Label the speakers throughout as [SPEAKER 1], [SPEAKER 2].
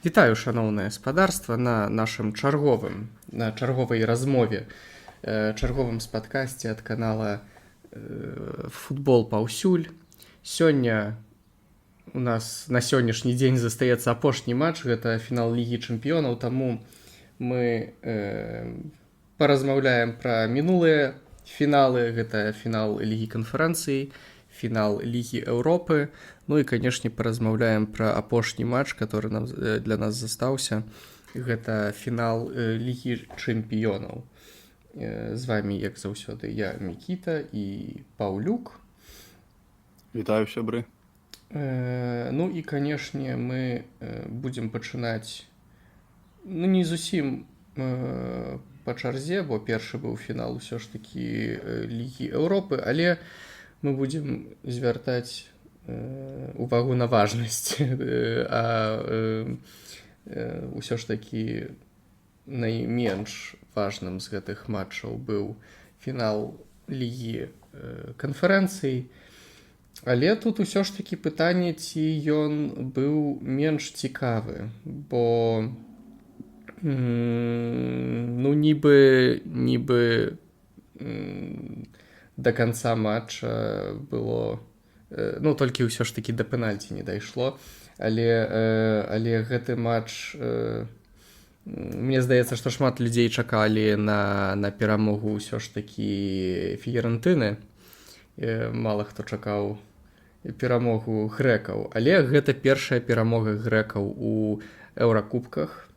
[SPEAKER 1] Вітаю, шаноўнае спадарства на чарговай размове, чарговым спадкасці ад канала футбол паўсюль. Сёння у нас на сённяшні дзень застаецца апошні матч, гэта фінал лігі чэмпіёнаў, таму мы паразмаўляем пра мінулыя фіналы, гэта фінал лігі канферэнцыі, фінал лігі Еўропы. Ну і, канешне, паразмаўляем пра апошні матч, который для нас застаўся. Гэта фінал лігі чэмпіёнаў. З вами, як заўсёды, я Мікіта і Паўлюк.
[SPEAKER 2] Вітаю, сябры.
[SPEAKER 1] Ну і, канешне, мы будзем пачынаць не зусім па чарзе, бо першы быў фінал усё ж такі лігі Еўропы, але мы будзем звяртаць увагу на важнасць, ўсё ж такі найменш важным з гэтых матчаў быў фінал лігі канферэнцый. Але тут усё ж такі пытанне, ці ён быў менш цікавы, бо нібы да канца матча было, толькі ўсё ж такі да пенальці не дайшло, але гэты матч, мне здаецца, што шмат людзей чакалі на перамогу ўсё ж такі Фіерэнтыны. Мала хто чакаў перамогу грэкаў, але гэта першая перамога грэкаў у еўракубках.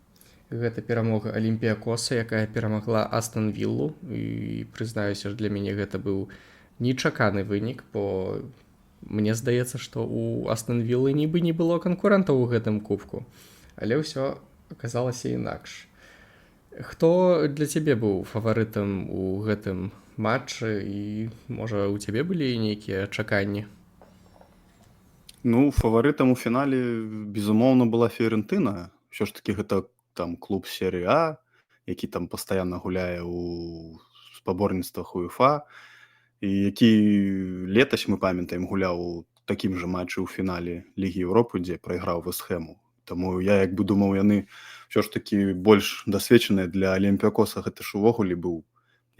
[SPEAKER 1] Гэта перамога Алімпіякоса, якая перамагла Астон Віллу, і прызнаюся, для мяне гэта быў нечаканы вынік, бо мне здаецца, што у Астон Віллы нібы не было канкурэнтаў у гэтым кубку, але ўсё аказалася інакш. Хто для цябе быў фаварытам у гэтым матчы, і, можа, у цябе былі нейкія чаканні?
[SPEAKER 2] Фаварытам у фінале, безумоўна, была Фіерэнтына. Усё ж такі гэта там клуб серыі А, які там пастаянна гуляе ў спаборніцтвах УЕФА, і які летась, мы памятаем, гуляў у такім жа матчы ў фінале Лігі Еўропы, дзе прайграў Вэст-Хэму. Таму я думаў, яны ўсё ж такі больш дасведчаныя. Для Алімпіякоса гэта ж увогуле быў,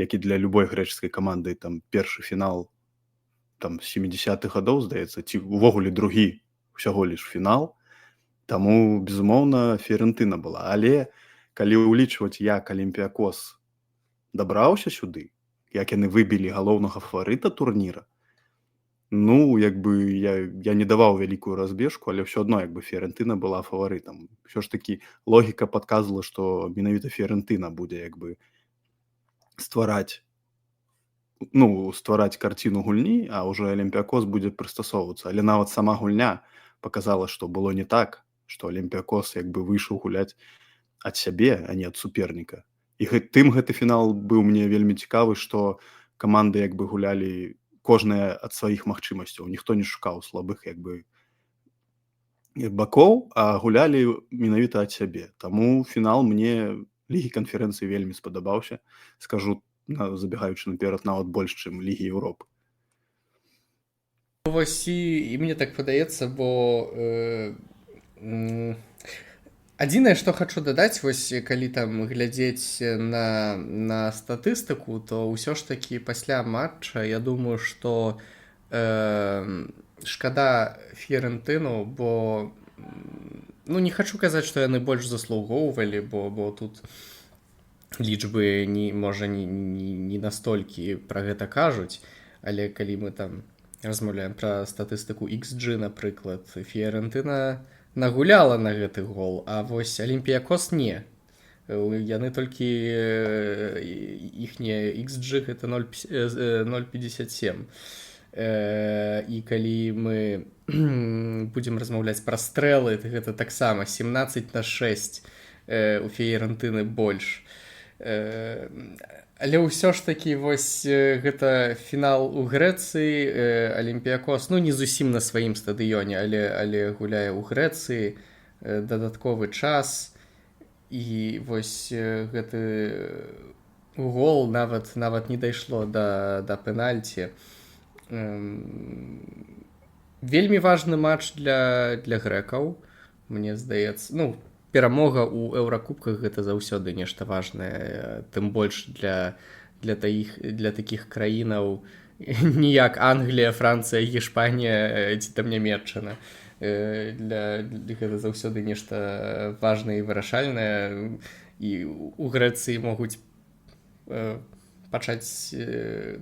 [SPEAKER 2] як і для любой грэчаскай каманды, там першы фінал там 70-х гадоў, здаецца, ці увогуле другі ўсяго ліж фінал. Таму, безумоўна, Фіерэнтына была. Але калі ўлічваць, як Алімпіякос дабраўся сюды, як яны выбілі галоўнага фаварыта турніра, я не даваў вялікую разбежку, але ўсё адно Фіерэнтына была фаварытам. Усё ж такі логіка падказвала, што менавіта Фіерэнтына будзе ствараць карціну гульні, а ўжо Алімпіякос будзе прыстасоўвацца. Але нават сама гульня паказала, што было не так, што Алімпіякос выйшаў гуляць ад сябе, а не ад суперніка. І тым гэты фінал быў мне вельмі цікавы, што каманды гулялі кожная ад сваіх магчымасцяў. Ніхто не шукаў слабых бакоў, а гулялі менавіта ад сябе. Таму фінал мне лігі канферэнцыі вельмі спадабаўся. Скажу, забегаючы наперад, нават больш, чым Лігі Еўропы.
[SPEAKER 1] Вось і мне так падаецца, бо адзінае, што хачу дадаць, вось калі там глядзець на статыстыку, то ўсё ж такі пасля матча я думаю, што шкада Фіерэнтыну, бо не хачу казаць, што яны больш заслугоўвалі, бо тут лічбы можа не настолькі пра гэта кажуць, але калі мы там размаўляем пра статыстыку XG, напрыклад, Фіерэнтына нагуляла на гэты гол, а вось Алімпіякос не. Яны толькі іхняе XG гэта 0,57. І калі мы будзем размаўляць пра стрэлы, гэта таксама 17-6 у Фіерэнтыны больш. Але ўсё ж такі вось гэта фінал у Грэцыі. Алімпіякос не зусім на сваім стадыёне, але гуляе ў Грэцыі, дадатковы час, і вось гэты гол нават не дайшло да пенальці. Вельмі важны матч для грэкаў, мне здаецца. перамога ў еўракубках гэта заўсёды нешта важнае, тым больш для такіх краінаў ніяк Англія, Францыя, Гішпанія ці там Нямецчына. Гэта заўсёды нешта важнае і вырашальнае, і у Грэцыі могуць пачаць,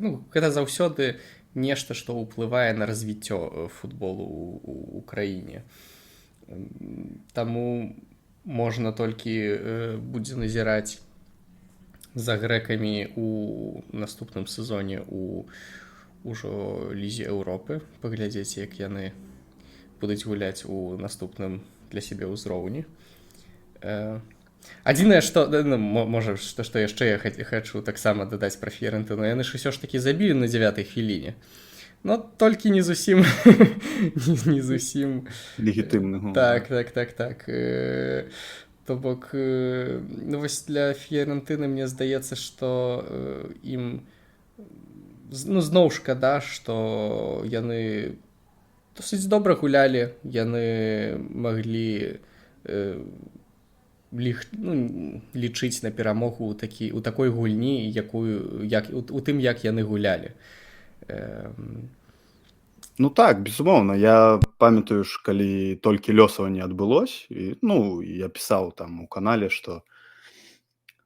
[SPEAKER 1] ну, гэта заўсёды нешта, што ўплывае на развіццё футболу ў краіне. Таму можна толькі будзе назіраць за грэкамі у наступным сезоне ўжо лізе Еўропы, паглядзець, як яны будуць гуляць у наступным для сябе ўзроўні. Адзінае, што, ну, можа, што яшчэ я хачу таксама дадаць пра Фіярэнтыну, яны ж усё ж такі забілі на 9-й хвіліне. Но толькі не зусім
[SPEAKER 2] легітымны гол.
[SPEAKER 1] Так. То бок, ну, вось для Фіярэнтыны мне здаецца, што ім, ну, зноў шкада, што яны досыць добра гулялі, яны маглі лічыць на перамогу ў такой гульні, у тым, як яны гулялі.
[SPEAKER 2] Ну так, безумоўна, я памятаю ж, калі толькі лёсаванне адбылось, і, ну, я пісаў там у канале, што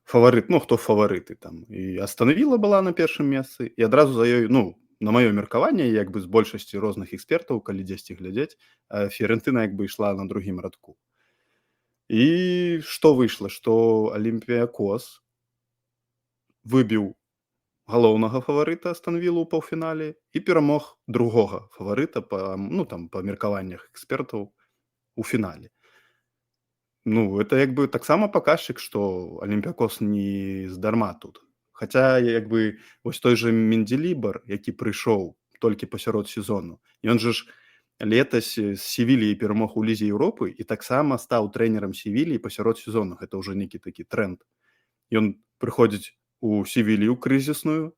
[SPEAKER 2] фаварыт, ну, хто фаварыты там, і Астон Вілла была на першым месцы, і адразу за ёй, ну, на маё меркаванне, як бы з большасці розных экспертаў, калі дзесьці глядзець, Фіярэнтына як бы ішла на другім радку. І што выйшла, што Алімпіякос выбіў галоўнага фаварыта Астон Віллу ў паўфінале і перамог другога фаварыта па меркаваннях экспертаў у фінале. Ну, это як бы таксама паказчык, што Алімпіякос не здарма тут. Хаця як бы вось той жа Мендзелібар, які прыйшоў толькі пасярод сезону, ён жа ж летась з Севільяй перамог у лізе Еўропы і таксама стаў трэнерам Севільі пасярод сезону. Гэта ўжо нейкі такі тренд. Ён прыходзіць у Севілію крызісную,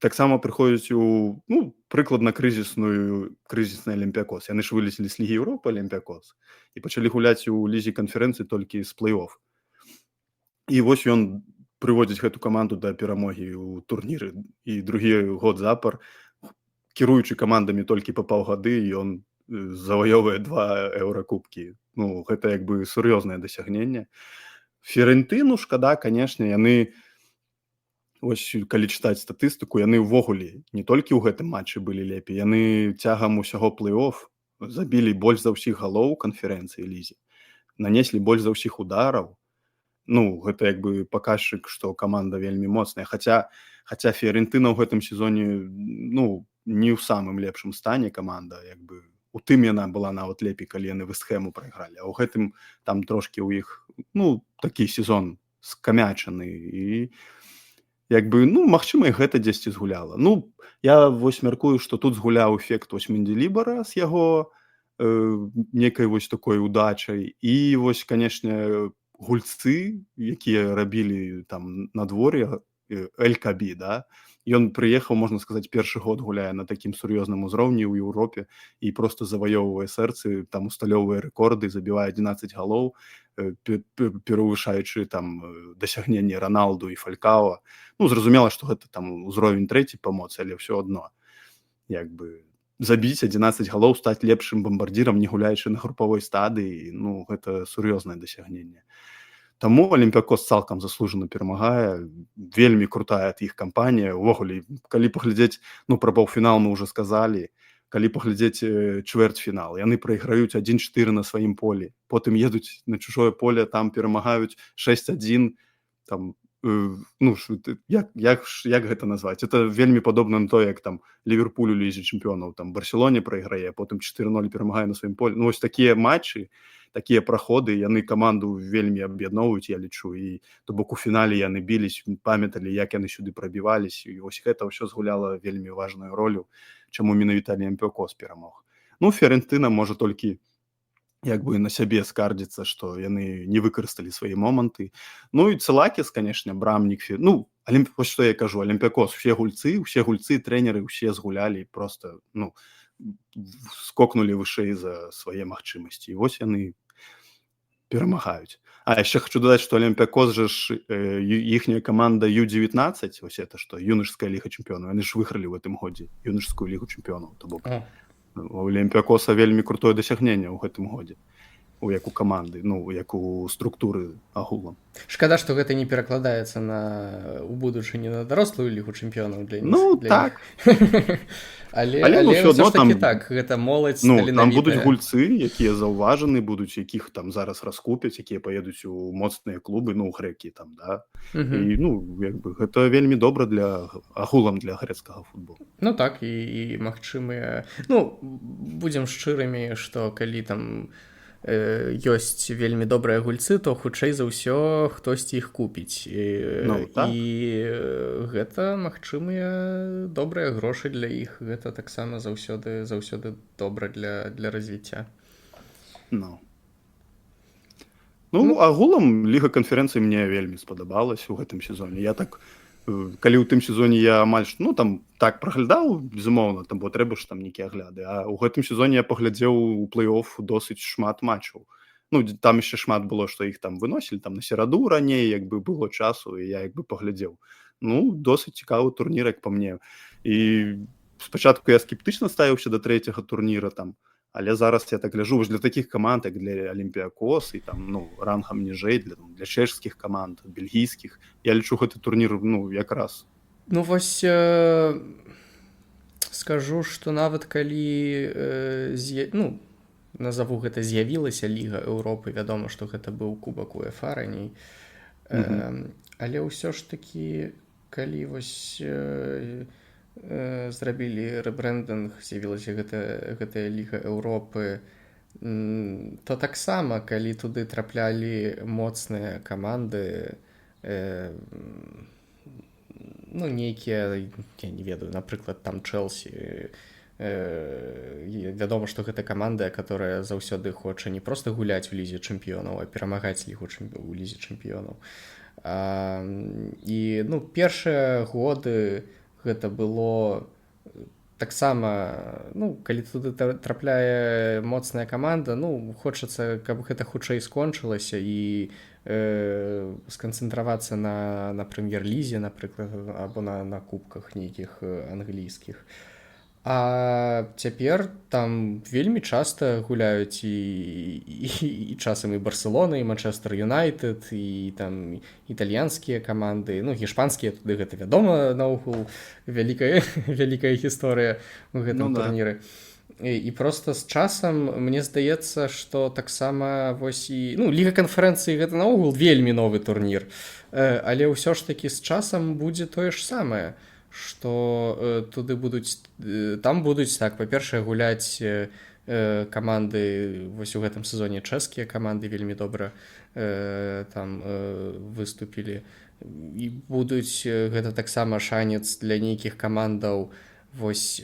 [SPEAKER 2] таксама прыходзіць у, ну, прыкладна крызісны Алімпіякос. Яны ж вылецелі з лігі Еўропы Алімпіякос і пачалі гуляць у лізе канферэнцыі толькі з плэй-офф. І вось ён прыводзіць гэту каманду да перамогі ў турніры. І другі год запар, кіруючы камандамі толькі па паўгады, ён заваёвае 2 еўракубкі. Ну, гэта як бы сур'ёзнае дасягненне. Фіярэнтыну шкада, канешне, яны, ось калі чытаць статыстыку, яны ўвогуле не толькі ў гэтым матчы былі лепей, яны цягам усяго плэй-офф забілі больш за ўсіх галоў канферэнцыі лізе, нанеслі больш за ўсіх удараў. Ну, гэта як бы паказчык, што каманда вельмі моцная. Хаця Фіярэнтына ў гэтым сезоне, ну, не ў самым лепшым стане каманда, як бы у тым яна была нават лепей, калі яны Вэст-Хэму прайгралі, а ў гэтым там трошкі ў іх, ну, такі сезон скамячаны, і як бы, ну, магчыма, і гэта дзесьці згуляла. Ну, я вось мяркую, што тут згуляў эфект вось Мендзелібара з яго некай вось такой удачай, і вось, канешне, гульцы, якія рабілі там надвор'е, Эль-Кабі, да, ён прыехаў, можна сказаць, першы год гуляе на такім сур'ёзным узроўні ў Еўропе і проста заваёўвае сэрцы, там усталёўвае рэкорды, забівае 11 галоў, перавышаючы там дасягненні Роналду і Фалькао. Ну, зразумела, што гэта там узровень трэці па моцы, але ўсё адно, як бы, забіць 11 галоў, стаць лепшым бамбардзірам, не гуляючы на групавой стадыі, ну, гэта сур'ёзнае дасягненне. Таму Алімпіякос цалкам заслужана перамагае, вельмі крутая ад іх кампанія. Увогуле, калі паглядзець, ну, пра паўфінал мы ўжо сказалі, калі паглядзець чвэрцьфінал, яны прайграюць 1-4 на сваім полі, потым едуць на чужое поле, там перамагаюць 6-1, там, ну, як гэта назваць? Это вельмі падобна на то, як там Ліверпуль у лізе чэмпіёнаў, там Барселоне прайграе, потым 4-0 перамагае на сваім полі. Ну, вось такія матчы, такія праходы, яны каманду вельмі аб'ядноўваюць, я лічу, і то бок у фінале яны білись, памяталі, як яны сюды прабівались, і вось гэта ўсё згуляла вельмі важную ролю, чаму менавіта Алімпіякос перамог. Ну, Фіярэнтына можа толькі як бы на сябе скардзіцца, што яны не выкарысталі свае моманты. Ну і Цэлакіс, канешне, брамнік, ну, вось што я кажу, Алімпіякос, усе гульцы, трэнеры, усе згулялі, просто, ну, скокнулі вышэй за свае магчымасці. І вось яны перамагаюць. А яшчэ хочу дадаць, што Олімпіякос жа ж іхняя каманда Ю-19, вось это што юнашская ліга чэмпіёнаў, яны ж выйгралі ў гэтым годзе юнашскую лігу чэмпіёнаў, то бок
[SPEAKER 1] О,
[SPEAKER 2] у Олімпіякоса вельмі крутое дасягненне ў гэтым годзе, як у каманды, ну як у структуры агулам.
[SPEAKER 1] шкада, што гэта не перакладаецца у будучыні на дарослую лігу чэмпіёнаў для
[SPEAKER 2] Ну
[SPEAKER 1] для
[SPEAKER 2] так.
[SPEAKER 1] Але
[SPEAKER 2] Ну,
[SPEAKER 1] ўсё
[SPEAKER 2] ўсё
[SPEAKER 1] ж
[SPEAKER 2] адно
[SPEAKER 1] такі
[SPEAKER 2] там-
[SPEAKER 1] так, гэта моладзь
[SPEAKER 2] Ну, там будуць
[SPEAKER 1] таленавітая.
[SPEAKER 2] гульцы, якія заўважаны будуць, якіх там зараз раскупяць, якія паедуць у моцныя клубы, ну грэкі там, да.
[SPEAKER 1] Мгм.
[SPEAKER 2] І ну як бы гэта вельмі добра для агулам для грэцкага футболу.
[SPEAKER 1] Ну так і магчымыя, ну будзем шчырымі, што калі там ёсць вельмі добрыя гульцы, то хутчэй за ўсё хтосьці іх купіць.
[SPEAKER 2] Ну, так.
[SPEAKER 1] І гэта магчымыя добрыя грошы для іх, гэта таксама заўсёды добра для развіцця.
[SPEAKER 2] Ну, агулам ліга канферэнцыі мне вельмі спадабалась у гэтым сезоне. Я так калі ў тым сезоне я амаль ну там так праглядаў, безумоўна, там бо трэба ж там нейкія агляды, а ў гэтым сезоне я паглядзеў у плэй-оф досыць шмат матчаў. Ну там яшчэ шмат было, што іх там выносілі там на сераду раней, як бы было часу, і я як бы паглядзеў. Ну досыць цікавы турнір, як па мне. І спачатку я скептычна ставіўся да трэцяга турніра там, але зараз я так гляджу вось для такіх каманд, як для Олімпіякос і там ну рангам ніжэй для чэшскіх каманд, бельгійскіх. Я лічу гэты турнір ну якраз.
[SPEAKER 1] Ну вось скажу, што нават калі ну назову гэта з'явілася ліга Еўропы, вядома, што гэта быў кубак УЕФА раней. Але ўсё ж такі калі вось зрабілі рэбрэндынг, з'явілася гэтая ліга Еўропы, то таксама калі туды траплялі моцныя каманды, ну нейкія, я не ведаю, напрыклад там Чэлсі, вядома, што гэта каманда, которая заўсёды хоча не проста гуляць у лізе чэмпіёнаў, а перамагаць лігу у лізе чэмпіёнаў. І ну першыя годы гэта было таксама, ну калі туды трапляе моцная каманда, ну хочацца, каб гэта хутчэй скончылася і сканцэнтравацца на прэм'ер-лізе, напрыклад, або на кубках нейкіх англійскіх. А цяпер там вельмі часта гуляюць і часам і Барселона, і Манчестер Юнайтед, і там італьянскія каманды, ну гішпанскія туды гэта вядома наогул вялікая гісторыя ў гэтым турніры. І проста з часам мне здаецца, што таксама вось і ну ліга канферэнцыі гэта наогул вельмі новы турнір, але ўсё ж такі з часам будзе тое ж самае, што туды там будуць так, па-першае, гуляць каманды вось у гэтым сезоне чэшскія каманды вельмі добра там выступілі, і будуць гэта таксама шанец для нейкіх камандаў. Вось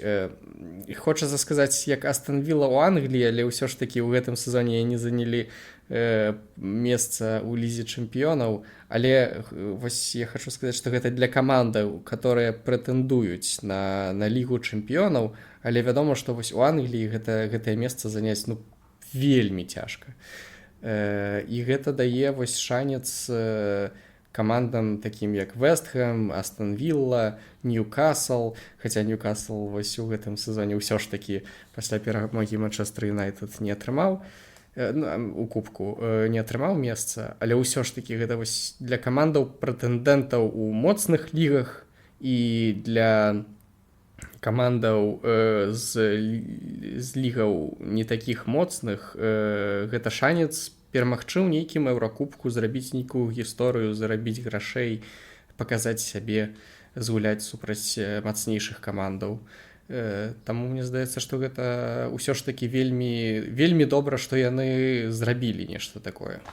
[SPEAKER 1] хочацца сказаць, як Астон Вілла ў Англіі, але ўсё ж такі ў гэтым сезоне яны занялі месца ў лізе чэмпіёнаў, але вось я хочу сказаць, што гэта для камандаў, которые прэтэндуюць на лігу чэмпіёнаў, але вядома, што вось у Англіі гэтае месца заняць ну вельмі цяжка. І гэта дае вось шанец камандам такім як Вэст-Хэм, Астон Вілла, Ньюкасл, хаця Ньюкасл вось у гэтым сезоне ўсё ж такі пасля перамогі Манчестер Юнайтед не атрымаў у кубку, не атрымаў месца, але ўсё ж такі гэта вось для камандаў прэтэндэнтаў у моцных лігах і для камандаў з лігаў не такіх моцных гэта шанец перамагчы ў нейкім еўракубку, зрабіць нейкую гісторыю, зарабіць грашэй, паказаць сябе, згуляць супраць мацнейшых камандаў. Таму мне здаецца, што гэта ўсё ж такі вельмі добра, што яны зрабілі нешта такое.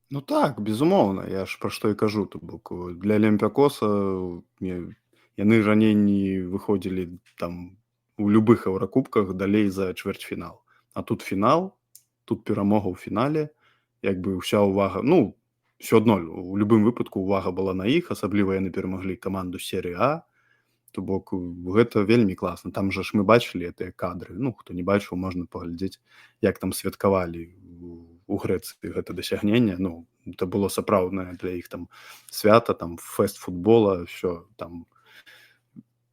[SPEAKER 2] Ну так, безумоўна, я ж пра што і кажу, то бок для Олімпіякоса яны раней не выходзілі там у любых еўракубках далей за чвэрцьфінал. А тут фінал, тут перамога ў фінале, як бы ўся ўвага, ну ўсё адно у любым выпадку ўвага была на іх, асабліва яны перамаглі каманду серыі А, то бок гэта вельмі класна. Там жа ж мы бачылі гэтыя кадры, ну хто не бачыў, можна паглядзець, як там святкавалі у Грэцыі гэта дасягненне. Ну, это было сапраўднае для іх там свята, там фэст футбола, ўсё там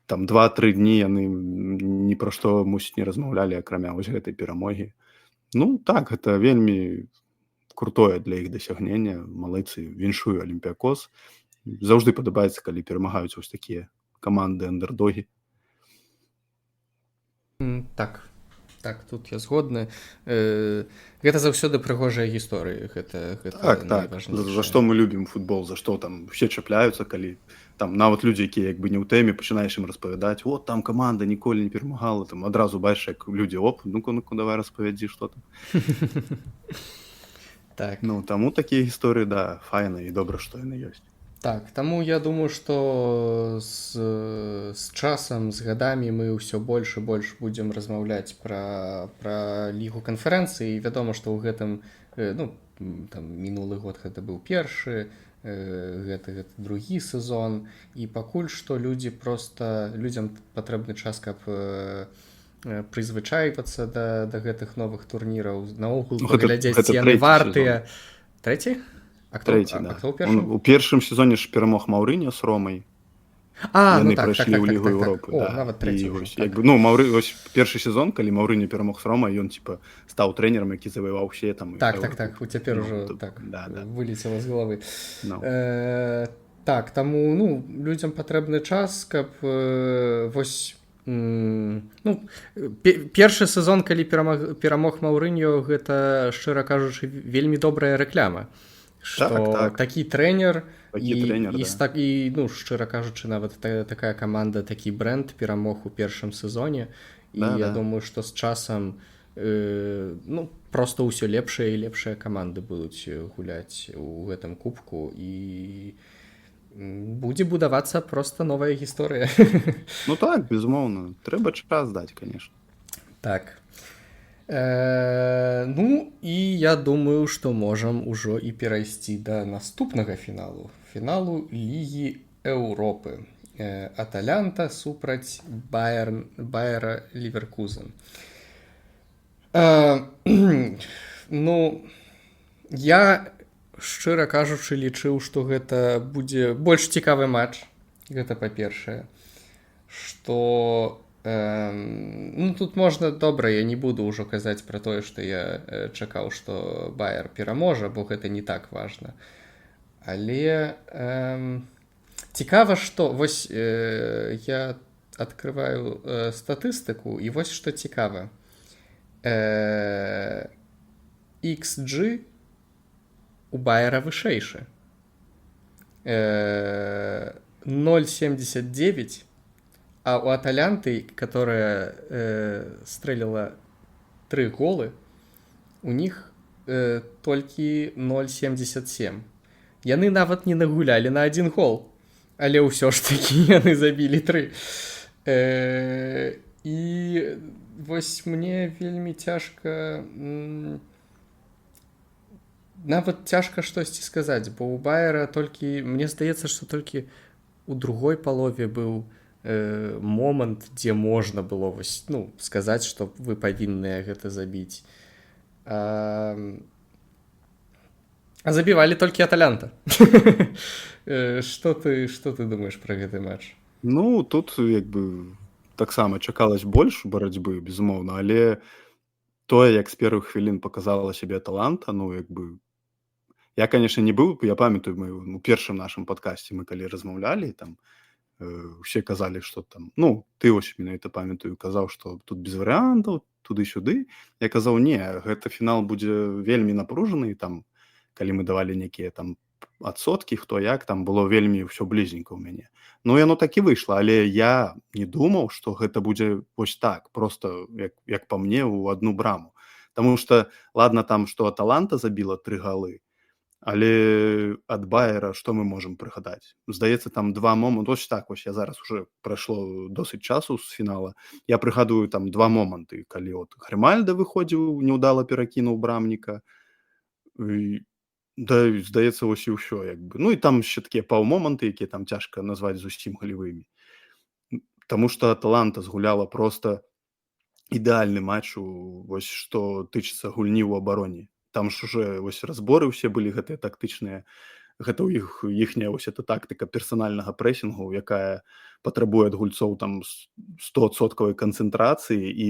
[SPEAKER 2] 2-3 дні яны ні пра што, мусіць, не размаўлялі, акрамя вось гэтай перамогі. Ну так, гэта вельмі крутое для іх дасягненне. Малайцы, віншую Алімпіякос. Заўжды падабаецца, калі перамагаюць вось такія каманды андэрдогі.
[SPEAKER 1] Так, так, тут я згодны. Гэта заўсёды прыгожыя гісторыі. Гэта
[SPEAKER 2] Так, за што мы любім футбол, за што там усе чапляюцца, калі там нават людзі, якія як бы не ў тэме, пачынаеш ім распавядаць: вот там каманда ніколі не перамагала, там адразу бачыш, як людзі: оп, ну-ка, давай распавядзі, што там.
[SPEAKER 1] Так.
[SPEAKER 2] Ну, таму такія гісторыі, да, файна і добра, што яны ёсць.
[SPEAKER 1] Так, таму я думаю, што з часам, з гадамі мы ўсё больш і больш будзем размаўляць пра лігу канферэнцыі. Вядома, што ў гэтым, ну, там, мінулы год гэта быў першы, гэта другі сезон, і пакуль што людзям патрэбны час, каб прызвычайвацца да гэтых новых турніраў, наогул паглядзець, ці яны вартыя. Трэці?
[SPEAKER 2] Трэці, да. У першым сезоне ж перамог Маўрыньо з Ромай. Яны прайшлі ў Лігу Еўропы.
[SPEAKER 1] Нават трэці.
[SPEAKER 2] Ну, першы сезон, калі Маўрыньо перамог з Ромай, ён типа стаў трэнерам, які заваяваў усе там.
[SPEAKER 1] Так, цяпер ужо так вылецела з галавы. Так, таму, ну, людзям патрэбны час, каб вось, ну, першы сезон, калі перамог Маўрыньо, гэта, шчыра кажучы, вельмі добрая рэкляма. Што такі трэнер і, ну, шчыра кажучы, нават такая каманда, такі брэнд перамог у першым сезоне. І я думаю, што з часам, ну, проста ўсё лепшыя і лепшыя каманды будуць гуляць у гэтым кубку, і будзе будавацца проста новая гісторыя.
[SPEAKER 2] Ну так, безумоўна, трэба час даць, конечно.
[SPEAKER 1] Так. Ну, і я думаю, што можам ужо і перайсці да наступнага фіналу Лігі Еўропы. Аталанта супраць Байера Ліверкузен. Ну, я, шчыра кажучы, лічыў, што гэта будзе больш цікавы матч. Гэта па-першае. Што... Ну, тут можна, добра, я не буду ўжо казаць пра тое, што я чакаў, што Байер пераможа, бо гэта не так важна. Але цікава, што вось я адкрываю статыстыку, і вось што цікава. XG у Байера вышэйшы. 0,79, а у Аталанты, которая стрэліла 3 голы, у них толькі 0,77. Яны нават не нагулялі на 1 гол, але ўсё ж такі яны забілі 3. І вось мне вельмі цяжка, нават цяжка штосьці сказаць, бо у Байера толькі, мне здаецца, што толькі у другой палове быў момант, дзе можна было вось, ну, сказаць, што вы павінныя гэта забіць. А забівалі толькі Аталанта. Што ты думаеш пра гэты матч?
[SPEAKER 2] Ну, тут як бы таксама чакалось больш барацьбы, безумоўна, але тое, як з першых хвілін паказала сябе Аталанта, ну, як бы я, конечно, не быў, я памятаю, мы у першым нашым падкасці мы калі размаўлялі, там усе казалі, што там, ну, ты вось менавіта памятаю, казаў, што тут без варыянтаў, туды-сюды. Я казаў, не, гэта фінал будзе вельмі напружаны, там, калі мы давалі нейкія там адсоткі, хто як, там было вельмі ўсё блізненька ў мяне. Ну, яно так і выйшла, але я не думаў, што гэта будзе вось так, проста, як па мне, у одну браму. Таму што, ладно там, што Аталанта забіла 3 галы, але ад Байера што мы можам прыгадаць? Здаецца, там 2 моманты, вось так, вось я зараз уже прайшло досыць часу з фінала, я прыгадую там 2 моманты, калі от Грымальда выходзіў, няўдала перакінуў брамніка, да, здаецца, вось і ўсё, як бы. Ну, і там ще такія паўмоманты, якія там цяжка назваць зусім галевымі. Таму што Аталанта згуляла проста ідэальны матч, вось што тычыцца гульні ў абароне. там ж уже вось разборы ўсе былі гэтыя тактычныя. Гэта ў іх іхняя вось эта тактыка персанальнага прэсінгу, якая патрабуе ад гульцоў там 100% канцэнтрацыі і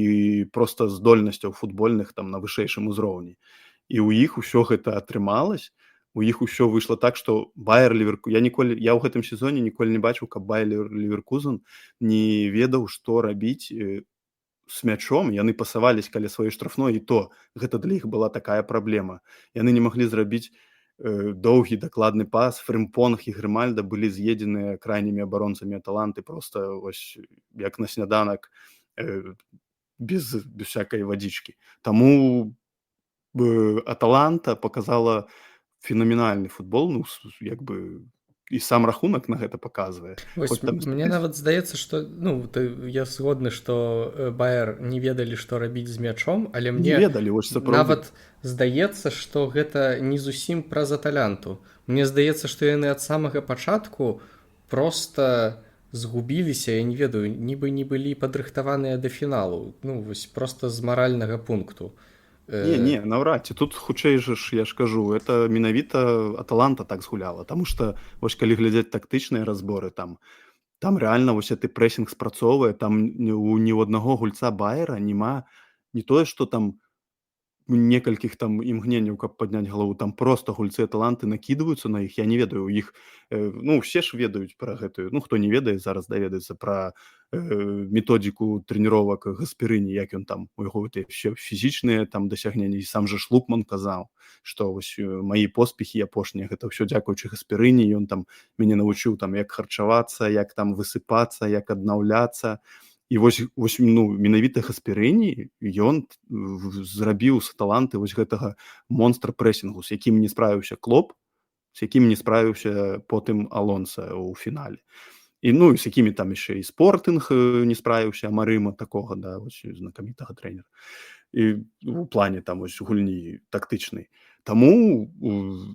[SPEAKER 2] проста здольнасцяў футбольных там на вышэйшым узроўні. І ў іх усё гэта атрымалось, у іх усё выйшла так, што Байер Леверкузен, я ў гэтым сезоне ніколі не бачыў, каб Байер Леверкузен не ведаў, што рабіць з мячом. Яны пасавались каля сваёй штрафной, і то гэта для іх была такая праблема. Яны не маглі зрабіць доўгі дакладны пас. Фрэмпонг і Грымальда былі з'едзеныя крайнімі абаронцамі Аталанты проста ось як на сняданак, без всякай вадзічкі. Таму Аталанта показала фенаменальны футбол, ну як бы і сам рахунак на гэта паказвае.
[SPEAKER 1] Вось, мне нават здаецца, што ну я згодны, што Байер не ведалі, што рабіць з мячом, але мне
[SPEAKER 2] ведалі, вось сапраўды.
[SPEAKER 1] Нават здаецца, што гэта не зусім праз Аталянту. Мне здаецца, што яны ад самага пачатку проста згубіліся, я не ведаю, нібы не былі падрыхтаваныя да фіналу. Ну вось проста з маральнага пункту.
[SPEAKER 2] Не, наўрад ці. Тут хутчэй жа ж, я ж кажу, это менавіта Аталанта так згуляла, таму што вось калі глядзець тактычныя разборы, там рэальна вось гэты прэсінг спрацоўвае, там ні ў аднаго гульца Байера няма не тое, што там некалькіх там імгненняў, каб падняць галаву, там проста гульцы Аталанты накідваюцца на іх. Я не ведаю, у іх ну усе ж ведаюць пра гэтую, ну хто не ведае, зараз даведаецца пра методіку трэніровак Гасперыні, як ён там у яго гэтыя фізічныя там дасягненні. І сам жа Лукман казаў, што вось маі поспехі апошнія гэта ўсё дзякуючы Гасперыні, ён там мяне навучыў там як харчавацца, як там высыпацца, як аднаўляцца. І вось ну менавіта Гасперыні ён зрабіў з Аталанты вось гэтага монстра прэсінгу, з якім не справіўся Клоп, з якім не справіўся потым Алонса ў фінале. І ну і з якімі там яшчэ і Спортынг не справіўся, Марыма такога, да, вось знакамітага трэнера. І у плане там вось гульні тактычнай. Таму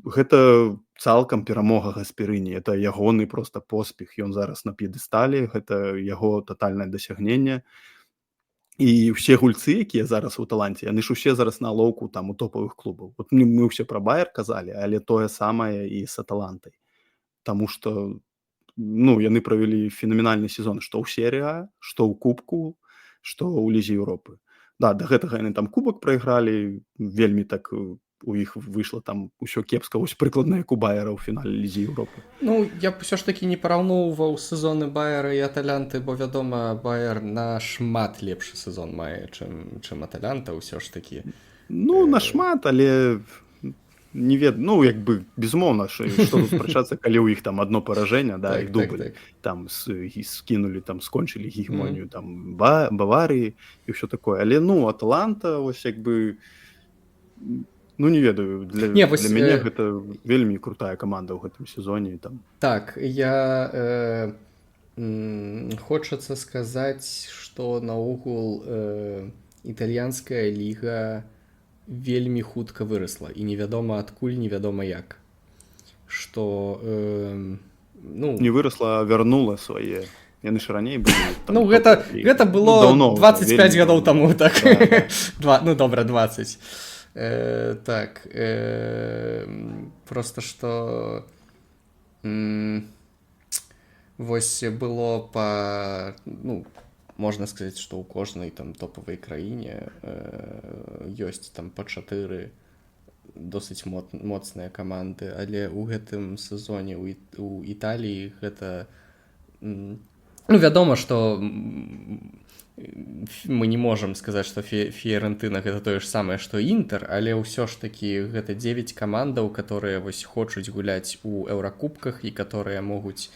[SPEAKER 2] гэта цалкам перамога Гасперыні, это ягоны проста поспех. Ён зараз на п'едэстале, гэта яго татальнае дасягненне. І ўсе гульцы, якія зараз у Аталанце, яны ж усе зараз на алоўку там у топавых клубаў. Вот мы ўсе пра Байер казалі, але тое самае і з Аталантай. Таму што ну яны правялі фенаменальны сезон, што ў серыі, што ў кубку, што ў лізе Еўропы. Да, да гэтага яны там кубак прайгралі, вельмі так у іх выйшла там усё кепска, вось прыкладна як у Байера ў фінале лізе Еўропы.
[SPEAKER 1] Ну я б усё ж такі не параўноўваў сезоны Байера і Аталянты, бо вядома, Байер нашмат лепшы сезон мае, чым Аталянта ўсё ж такі.
[SPEAKER 2] Ну нашмат, але не ну як бы безумоўна, што тут спрачацца, калі ў іх там адно паражэнне, да,
[SPEAKER 1] Так,
[SPEAKER 2] іх дубль там скінулі, там скончылі гегемонію там Баварыі і ўсё такое. Але ну Аталанта вось як бы ну не ведаю, для мяне гэта вельмі крутая каманда ў гэтым сезоне там.
[SPEAKER 1] Так, я хочацца сказаць, што наогул італьянская ліга вельмі хутка вырасла і невядома адкуль, невядома як. Што ну
[SPEAKER 2] не вырасла, а вярнула свае. Яны ж раней былі.
[SPEAKER 1] Ну гэта было 25 гадоў таму, так. Ну добра, 20. Так, просто што вось было ну можна сказаць, што ў кожнай там топавай краіне ёсць там па 4 досыць моцныя каманды, але ў гэтым сезоне у Італіі гэта ну вядома, што мы не можам сказаць, што Фіярэнтына гэта тое ж самае, што Інтэр, але ўсё ж такі гэта 9 камандаў, которые вось хочуць гуляць у еўракубках і которые могуць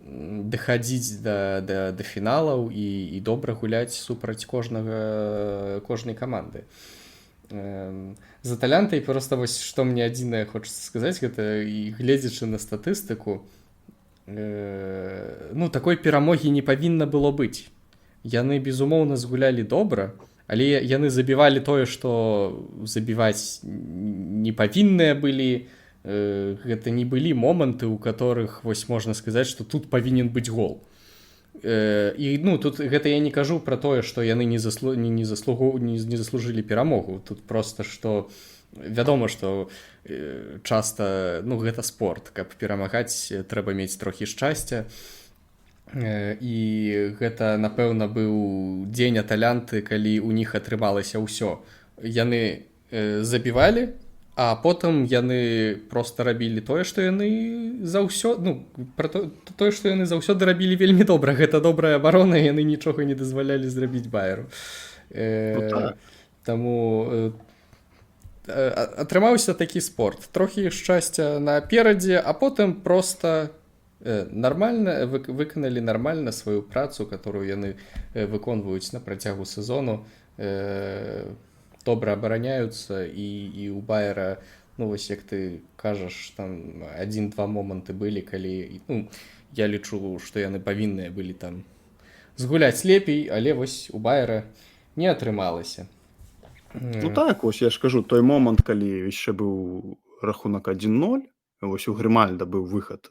[SPEAKER 1] дахадзіць да фіналаў і добра гуляць супраць кожнай каманды. З Аталянтай проста вось што мне адзінае хочацца сказаць, гэта і гледзячы на статыстыку, ну такой перамогі не павінна было быць. Яны безумоўна згулялі добра, але яны забівалі тое, што забіваць не павінныя былі. Гэта не былі моманты, у которых вось можна сказаць, што тут павінен быць гол. І ну тут гэта я не кажу пра тое, што яны не заслужылі перамогу. Тут просто што вядома, што часта ну гэта спорт, каб перамагаць трэба мець трохі шчасця. І гэта напэўна быў дзень аталянты, калі ў них атрымалася ўсё. Яны забівалі, а потым яны просто рабілі тое, што яны заўсёды ну, тое, што яны заўсёды рабілі вельмі добра. Гэта добрая абарона, яны нічога не дазвалялі зрабіць Байеру. Таму атрымаўся такі спорт. Трохі шчасця наперадзе, а потым просто нармальна выканалі нармальна сваю працу, которую яны выконваюць на працягу сезону. Добра абараняюцца і у Байера, ну вось як ты кажаш, там 1-2 моманты былі, калі ну, я лічу, што яны павінныя былі там згуляць лепей, але вось у Байера не атрымалася.
[SPEAKER 2] Ну так, вось я ж кажу, той момант, калі яшчэ быў рахунак 1-0, вось у Грымальда быў выхад.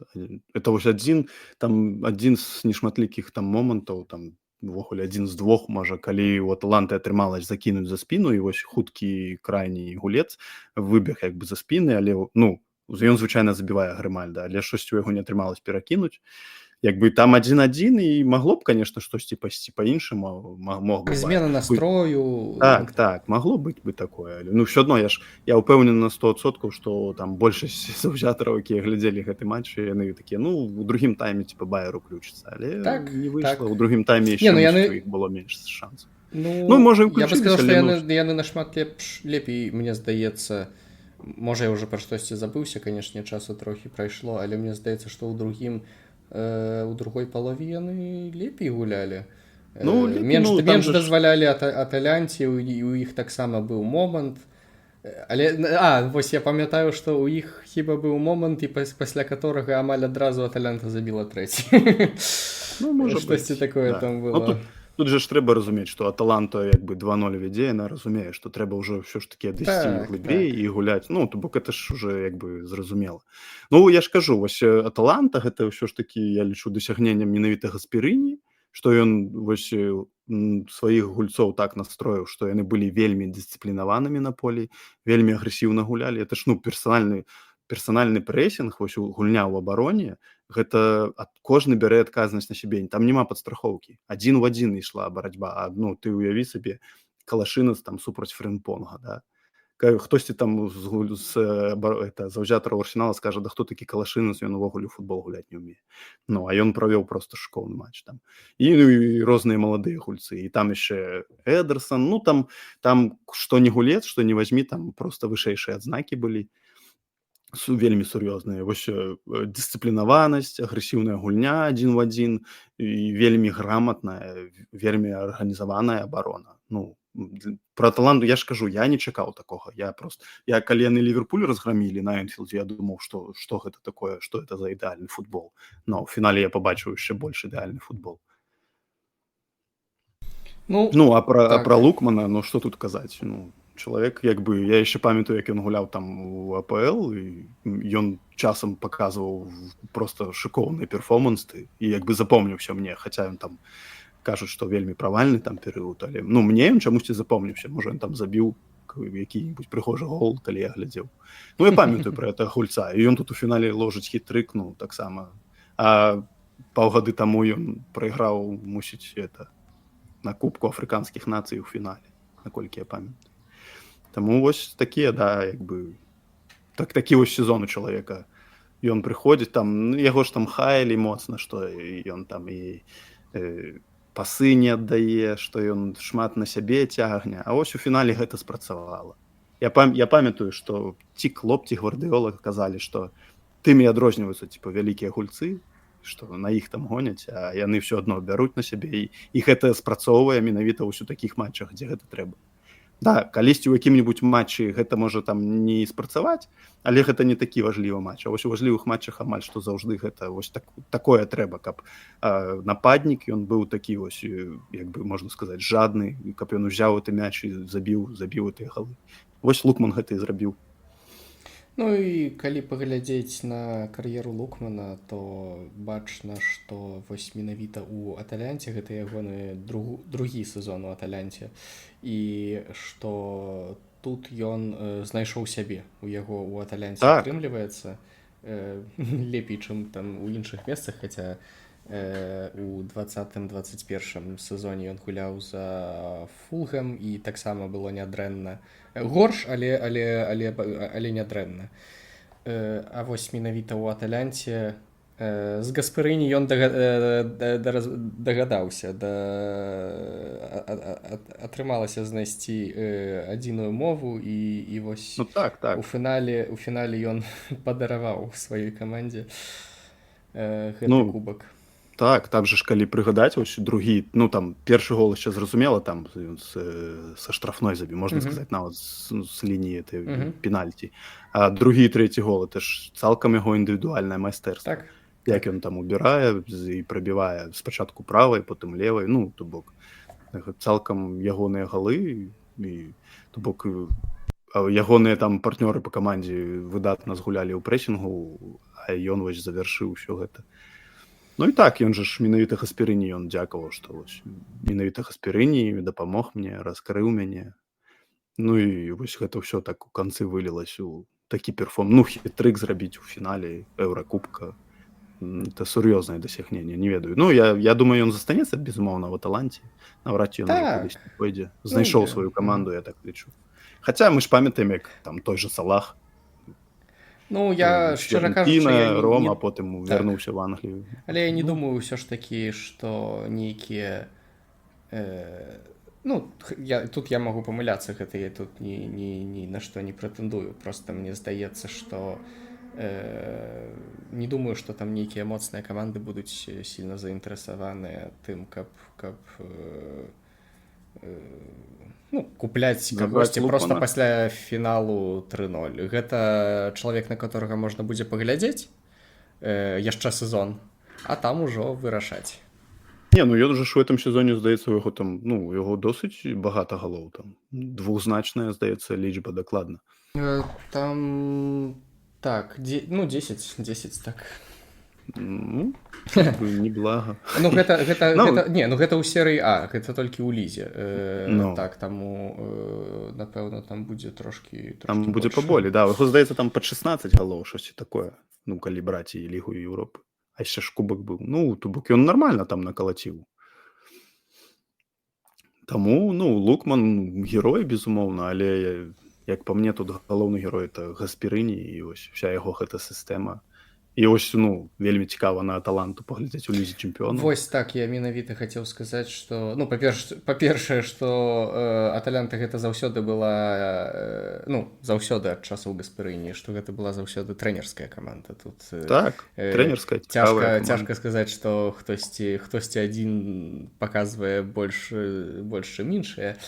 [SPEAKER 2] Это вось адзін з нешматлікіх там момантаў, там увогуле 1 з 2, можа, калі у Аталанты атрымалася закінуць за спіну, і вось хуткі крайні гулец выбег як бы за спіны, але ну ён звычайна забівае Грымальда, але штосьці у яго не атрымалася перакінуць. Як бы там 1-1, і магло б, конечно, штосьці пайсці па-іншаму, мог бы
[SPEAKER 1] змена настрою.
[SPEAKER 2] Так, магло быць бы такое. Ну ўсё адно я ўпэўнены на 100%, што там большасць заўзятараў, якія глядзелі гэты матч, яны такія, ну у другім тайме типа Байер уключыцца, але
[SPEAKER 1] так,
[SPEAKER 2] не выйшла.
[SPEAKER 1] Так.
[SPEAKER 2] У другім тайме яшчэ іх было менш шансаў.
[SPEAKER 1] Ну
[SPEAKER 2] можа,
[SPEAKER 1] я бы сказал, што яны нашмат лепей, мне здаецца, можа я ўжо пра штосьці забыўся, канешне, часу трохі прайшло, але мне здаецца, што у другой палове яны лепей гулялі. Менш дазвалялі аталянце, і у іх таксама быў момант. Але вось я памятаю, што ў іх хіба быў момант, і пасля которага амаль адразу аталянта забіла трэці.
[SPEAKER 2] Ну, можа
[SPEAKER 1] штосьці такое там было.
[SPEAKER 2] Тут же ж трэба разумець, што Аталанта як бы 2-0 вядзе, яна разумее, што трэба ўжо ўсё ж такі адысці глыбей і гуляць. Ну, то бок гэта ж уже як бы зразумела. Ну, я ж кажу, вось Аталанта гэта ўсё ж такі, я лічу, дасягненнем менавіта Гасперыні, што ён вось сваіх гульцоў так настроіў, што яны былі вельмі дысцыплінаванымі на полі, вельмі агрэсіўна гулялі. Это ж ну персанальны прэсінг, вось гульня ў абароне, гэта кожны бярэ адказнасць на сябе. Там няма падстрахоўкі. 1 в 1 ішла барацьба. Ну, ты уяві сабе Калашынас там супраць Фрэмпонга, да? Хтосьці там з заўзятараў Арсенала скажа, да хто такі Калашынас, ён увогуле футбол гуляць не ўмее. Ну, а ён правёў просто шкоўны матч там. І розныя маладыя гульцы. І там яшчэ Эдерсон. Ну, там што не гулец, што не вазьмі, там просто вышэйшыя адзнакі былі. Вельмі сур'ёзныя. Вось дысцыплінаванасць, агрэсіўная гульня 1 в 1 і вельмі грамотная, вельмі арганізаваная абарона. Ну, про Аталанту я ж кажу, я не чакаў такога. Я калі яны Ліверпуль разграмілі на Энфілдзе, я думаў, што гэта такое, што это за ідэальны футбол. Но ў фінале я пабачыў яшчэ больш ідэальны футбол. Ну, а про Лукмана, ну што тут казаць? Ну, чалавек, як бы, я яшчэ памятаю, як ён гуляў там у АПЛ, і ён часам паказваў просто шыкоўныя перформансы, і як бы запомніўся мне, хаця ён там кажуць, што вельмі правальны там перыяд, але ну, мне ён чамусьці запомніўся, можа ён там забіў які-нибудь прыгожы гол, калі я глядзеў. Ну, я памятаю про гэта гульца, і ён тут у фінале ложыць хітрык, ну, таксама. А паўгады таму ён прайграў, мусіць, на Кубку афрыканскіх нацый у фінале, наколькі я памятаю. Таму вось такія, да, як бы, такі вось сезон у чалавека. Ён прыходзіць, там, яго ж там хаялі моцна, што ён там і пасы не аддае, што ён шмат на сябе цягне, а вось у фінале гэта спрацавала. Я памятаю, што ці Клоп, ці Гвардыёла казалі, што тымі адрозніваюцца, типа, вялікія гульцы, што на іх там гоняць, а яны ўсё адно бяруць на сябе, і гэта спрацоўвае менавіта ў такіх матчах, дзе гэта трэба. Да, калісьці ў якім-небудзь матчы гэта можа там не спрацаваць, але гэта не такі важлівы матч. А вось у важлівых матчах амаль што заўжды гэта вось такое трэба, каб нападнік, ён быў такі вось, як бы можна сказаць, жадны, каб ён узяў гэты мяч і забіў гэтыя галы. Вось Лукман гэта і зрабіў.
[SPEAKER 1] Ну і калі паглядзець на кар'еру Лукмана, то бачна, што вось менавіта ў Аталянце гэта ягоны другі сезон у Аталянце, і што тут ён знайшоў сябе, у яго ў Аталянце
[SPEAKER 2] Так.
[SPEAKER 1] атрымліваецца лепей, чым там у іншых месцах, хаця у 20-21 сезоне ён гуляў за Фулхэм і таксама было нядрэнна. Горш, але нядрэнна. А вось менавіта ў Аталянце з Гаспарыні ён дагадаўся, атрымалася знайсці адзіную мову, і вось
[SPEAKER 2] Ну так.
[SPEAKER 1] у фінале ён падараваў сваёй камандзе гэты кубак.
[SPEAKER 2] Так, там же ж калі прыгадаць, ось другі, ну там першы гол яшчэ зразумела, там са штрафной забіў, можна сказаць, нават з лініі этой пенальці. А другі і трэці гол, это ж цалкам яго індывідуальнае майстэрства.
[SPEAKER 1] Так.
[SPEAKER 2] Як ён там убірае і прабівае спачатку правай, потым левай, ну, то бок цалкам ягоныя галы, і то бок ягоныя там партнёры па камандзе выдатна згулялі ў прэсінгу, а ён вось завяршыў усё гэта. Ну і так, ён же ж менавіта Гаспарыні, ён дзякаваў, што вось менавіта Гаспарыні дапамог мне, раскрыў мяне. Ну і вось гэта ўсё так у канцы вылілася у такі перформ, ну хіт-трык зрабіць у фінале Еўракубка. Это сур'ёзнае дасягненне, не ведаю. Ну я думаю, ён застанецца безумоўна в Аталанце, наўрад ці ён кудысь пойдзе. Знайшоў сваю каманду, я так лічу. Хаця мы ж памятаем, як там той же Салах.
[SPEAKER 1] Ну, я, шчыра кажучы,
[SPEAKER 2] Рома, потым вярнуўся в Англію.
[SPEAKER 1] Але я не думаю ўсё ж такі, што нейкія... Ну, тут я магу памыляцца, гэта я тут ні на што не прэтэндую. Проста мне здаецца, што не думаю, што там нейкія моцныя каманды будуць сильна заінтарэсаваныя тым, каб купляць кагосьці проста пасля фіналу 3-0. Гэта чалавек, на которого можна будзе паглядзець яшчэ сезон, а там ужо вырашаць.
[SPEAKER 2] Не, ну ён же ж у этом сезоне, здаецца, у яго там, ну, у яго досыць багата галоў там. Двухзначная, здаецца, лічба дакладна.
[SPEAKER 1] Там так, 10 так.
[SPEAKER 2] Ну, неблага.
[SPEAKER 1] Ну, гэта ў серыі А, гэта толькі ў лізе. Так, таму, напэўна, там будзе трошкі
[SPEAKER 2] там будзе паболей, да. Яго, здаецца, там пад 16 галоў, шосьці такое. Ну, калі браць і Лігу Еўропы. А яшчэ ж кубак быў. Ну, то бок ён нармальна там накалаціў. Таму, ну, Лукман герой, безумоўна, але, як па мне, тут галоўны герой — это Гаспарыні, і вось вся яго гэта сістэма. І ось, ну, вельмі цікава на Аталанту паглядзець у лізе чэмпіёнаў.
[SPEAKER 1] Вось так, я менавіта хацеў сказаць, што, ну, па-першае, што Аталанта гэта заўсёды была, ну, заўсёды ад часаў Гаспарыні, што гэта была заўсёды трэнерская каманда. Тут
[SPEAKER 2] так, трэнерская, цікавая каманда.
[SPEAKER 1] Цяжка сказаць, што хтосьці адзін паказвае больш, чым іншыя.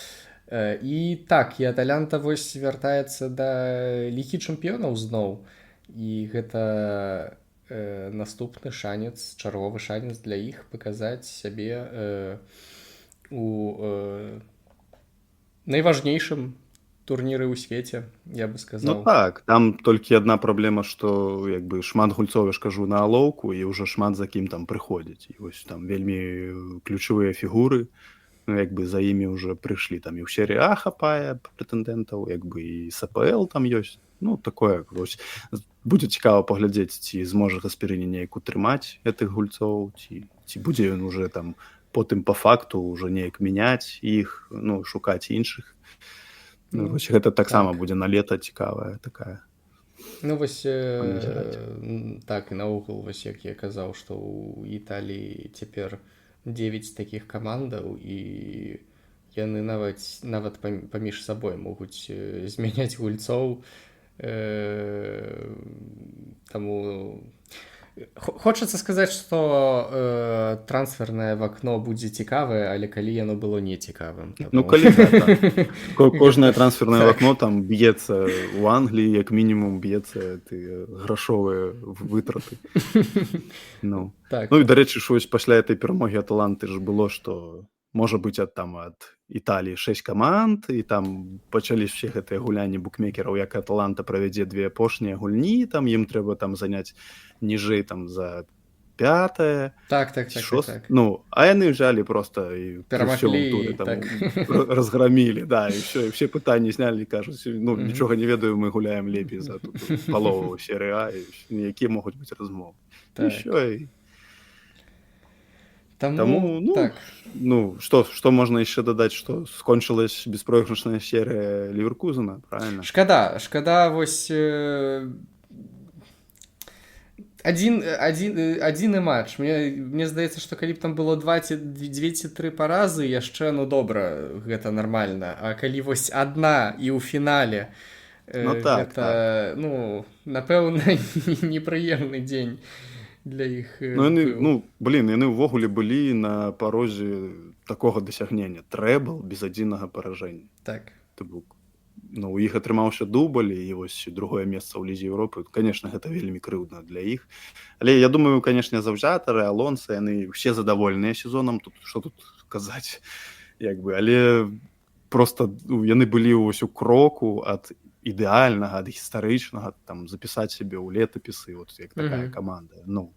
[SPEAKER 1] І так, і Аталанта вось вяртаецца да Лігі чэмпіёнаў зноў. І гэта наступны шанец, чарговы шанец для іх паказаць сябе у найважнейшым турніры ў свеце, я бы сказаў.
[SPEAKER 2] Ну так, там толькі адна праблема, што як бы шмат гульцоў, я ж кажу, на алоўку, і ўжо шмат за кім там прыходзіць. І вось там вельмі ключавыя фігуры, ну як бы за імі ўжо прыйшлі. Там і ў серыі А хапае прэтэндэнтаў, як бы і з АПЛ там ёсць. Ну, такое, вось, будзе цікава паглядзець, ці зможа Гаспарыні неяк утрымаць гэтых гульцоў, ці будзе ён уже там потым па факту ўжо неяк мяняць іх, ну, шукаць іншых. Ну, вось гэта таксама будзе на лета цікавая такая.
[SPEAKER 1] Ну, вось, так, і наогул, вось, як я казаў, што ў Італіі цяпер 9 такіх камандаў, і яны нават паміж сабой могуць змяняць гульцоў. Таму хочацца сказаць, што трансфернае вакно будзе цікавае, але калі яно было нецікавым.
[SPEAKER 2] Ну, калі так. Кожнае трансфернае вакно там б'ецца ў Англіі, як мінімум б'ецца грашовыя вытраты. Ну, і, дарэчы, вось пасля этой перамогі Аталанты ж было, што можа быць ад Італіі 6 каманд, і там пачались все гэтыя гулянні букмекераў, як Аталанта правядзе 2 апошнія гульні, там ім трэба там заняць ніжэй там за 5-е,
[SPEAKER 1] Так.
[SPEAKER 2] ну, а яны ўзялі просто і
[SPEAKER 1] Перамаглі,
[SPEAKER 2] туры там
[SPEAKER 1] так.
[SPEAKER 2] разграмілі, да, і все пытанні знялі, кажуць, ну,
[SPEAKER 1] Мгм.
[SPEAKER 2] нічога не ведаю, мы гуляем лепей за тут палову серыі А, і якія могуць быць размовы. І
[SPEAKER 1] Так.
[SPEAKER 2] ўсё, і
[SPEAKER 1] Таму,
[SPEAKER 2] ну,
[SPEAKER 1] так.
[SPEAKER 2] ну, што можна яшчэ дадаць, што скончылась беспройгрышная серыя Леверкузена, правильно?
[SPEAKER 1] Шкада, вось адзіны матч. Мне здаецца, што калі б там было 2 ці 3 паразы, яшчэ, ну, добра, гэта нармальна. А калі вось адна і ў фінале,
[SPEAKER 2] Ну, так,
[SPEAKER 1] гэта, ну, напэўна, непрыемны дзень для іх.
[SPEAKER 2] Ну, яны ўвогуле былі на парозе такога дасягнення. Трэбл без адзінага паражэння.
[SPEAKER 1] Так.
[SPEAKER 2] Ну, у іх атрымаўся дубль, і вось другое месца ў Лізе Еўропы. Конечно, гэта вельмі крыўдна для іх. Але я думаю, конечно, заўзятары, Алонса, яны ўсе задаволеныя сезонам. Што тут казаць? Але просто яны былі вось у кроку ад ідэальнага, ад гістарычнага, там, запісаць сябе ў летапісы, вот як такая каманда. Ну,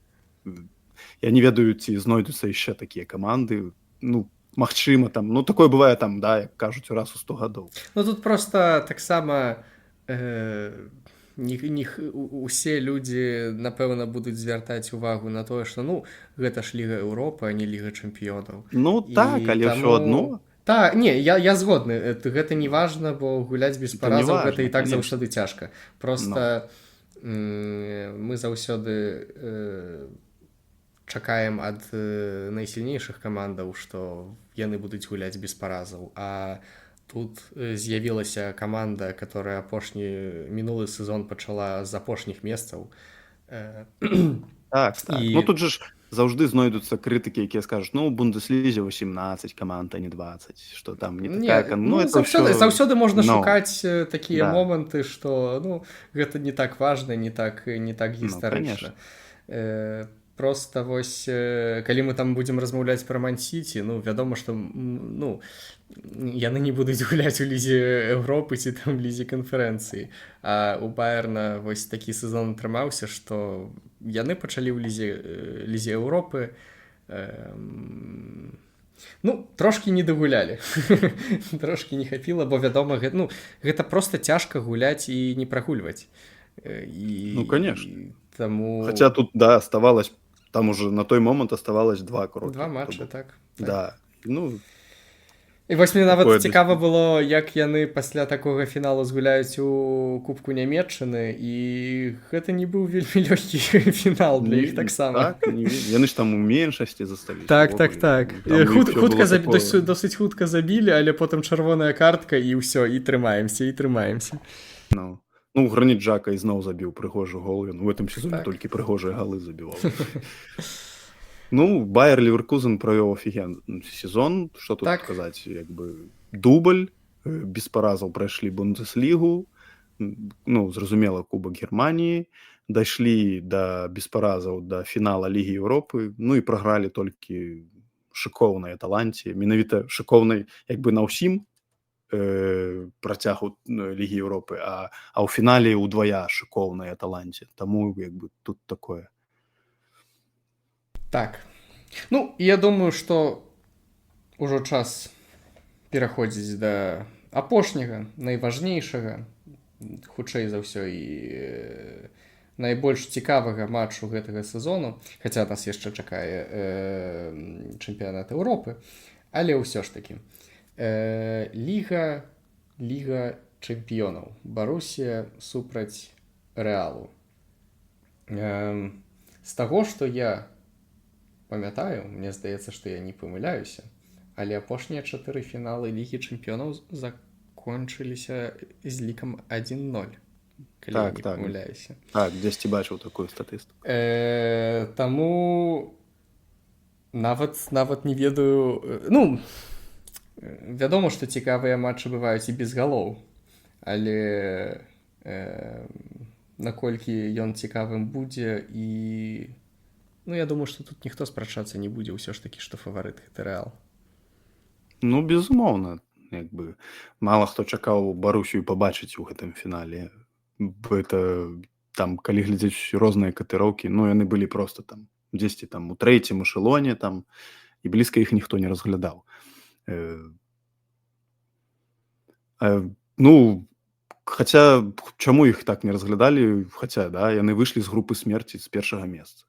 [SPEAKER 2] я не ведаю, ці знойдуцца яшчэ такія каманды. Ну, магчыма, там, ну, такое бывае там, да, як кажуць, раз у 100 гадоў.
[SPEAKER 1] Ну, тут просто таксама усе людзі, напэўна, будуць звяртаць увагу на тое, што, ну, гэта ж Ліга Еўропы, а не Ліга чэмпіёнаў.
[SPEAKER 2] Ну, так, але ўсё адно.
[SPEAKER 1] Так, не, я згодны, гэта не важна, бо гуляць без паразаў гэта і так заўсёды цяжка. Просто мы заўсёды чакаем ад найсільнейшых камандаў, што яны будуць гуляць без паразаў, а тут з'явілася каманда, которая мінулы сезон пачала з апошніх месцаў.
[SPEAKER 2] Так. Ну, тут же ж заўжды знойдуцца крытыкі, якія скажуць, ну, у Бундеслізе 18 каманд, а не 20, што там не такая каманда.
[SPEAKER 1] Заўсёды можна шукаць такія моманты, што, ну, гэта не так важна, не так гістарычна. Просто вось, калі мы там будзем размаўляць пра Ман-Сіці, ну, вядома, што, ну, яны не будуць гуляць у Лізе Еўропы ці там Лізе канферэнцыі. А у Байерна вось такі сезон атрымаўся, што яны пачалі ў Лізе Еўропы, ну, трошкі не дагулялі. Трошкі не хапіла, бо, вядома, гэта проста цяжка гуляць і не прагульваць.
[SPEAKER 2] Ну, конечно.
[SPEAKER 1] Таму...
[SPEAKER 2] Хаця тут, да, оставалось, там уже на той момант оставалось 2 крокі.
[SPEAKER 1] 2 матчы, так.
[SPEAKER 2] Да, ну...
[SPEAKER 1] І вось мне нават цікава было, як яны пасля такога фіналу згуляюць у Кубку Нямецчыны, і гэта не быў вельмі лёгкі фінал для іх таксама.
[SPEAKER 2] Так, яны ж там у меншасці засталіся.
[SPEAKER 1] Так. Досыць хутка забілі, але потым чырвоная картка, і ўсё, і трымаемся.
[SPEAKER 2] Ну, Граніт Джака ізноў забіў прыгожы гол, ён у гэтым сезоне толькі прыгожыя галы забіваў. Ну, Байер Леверкузен правёў офігенны сезон, што тут сказаць, як бы дубль, без паразаў прайшлі Бундеслігу, ну, зразумела, Кубак Германіі, дайшлі без паразаў да фінала Лігі Еўропы, ну і прагралі толькі шыкоўнай Аталанце, менавіта шыкоўнай як бы на ўсім працягу Лігі Еўропы, а ў фінале ўдвая шыкоўнай Аталанце. Таму як бы тут такое.
[SPEAKER 1] Так. Ну, я думаю, што ўжо час пераходзіць да апошняга, найважнейшага, хутчэй за ўсё і найбольш цікавага матчу гэтага сезону, хаця нас яшчэ чакае чэмпіянат Еўропы, але ўсё ж такі. Ліга чэмпіёнаў. Барусія супраць Рэалу. З таго, што я памятаю, мне здаецца, што я не памыляюся, але апошнія 4 фіналы Лігі чэмпіёнаў закончыліся з лікам 1-0, калі я не памыляюся.
[SPEAKER 2] Так, дзесьці бачыў такую статыстыку.
[SPEAKER 1] Таму нават не ведаю... Ну, вядома, што цікавыя матчы бываюць і без галоў, але наколькі ён цікавым будзе і... Ну, я думаю, што тут ніхто спрачацца не будзе, ўсё ж такі, што фаварыт гэта Рэал.
[SPEAKER 2] Ну, безумоўна, як бы мала хто чакаў Барусію пабачыць у гэтым фінале. Гэта там, калі глядзець розныя катыроўкі, ну, яны былі проста там дзесьці там у трэцім эшэлоне там, і блізка іх ніхто не разглядаў. Э, ну, хаця чаму іх так не разглядалі? Хаця, да, яны выйшлі з групы смерці з першага месца.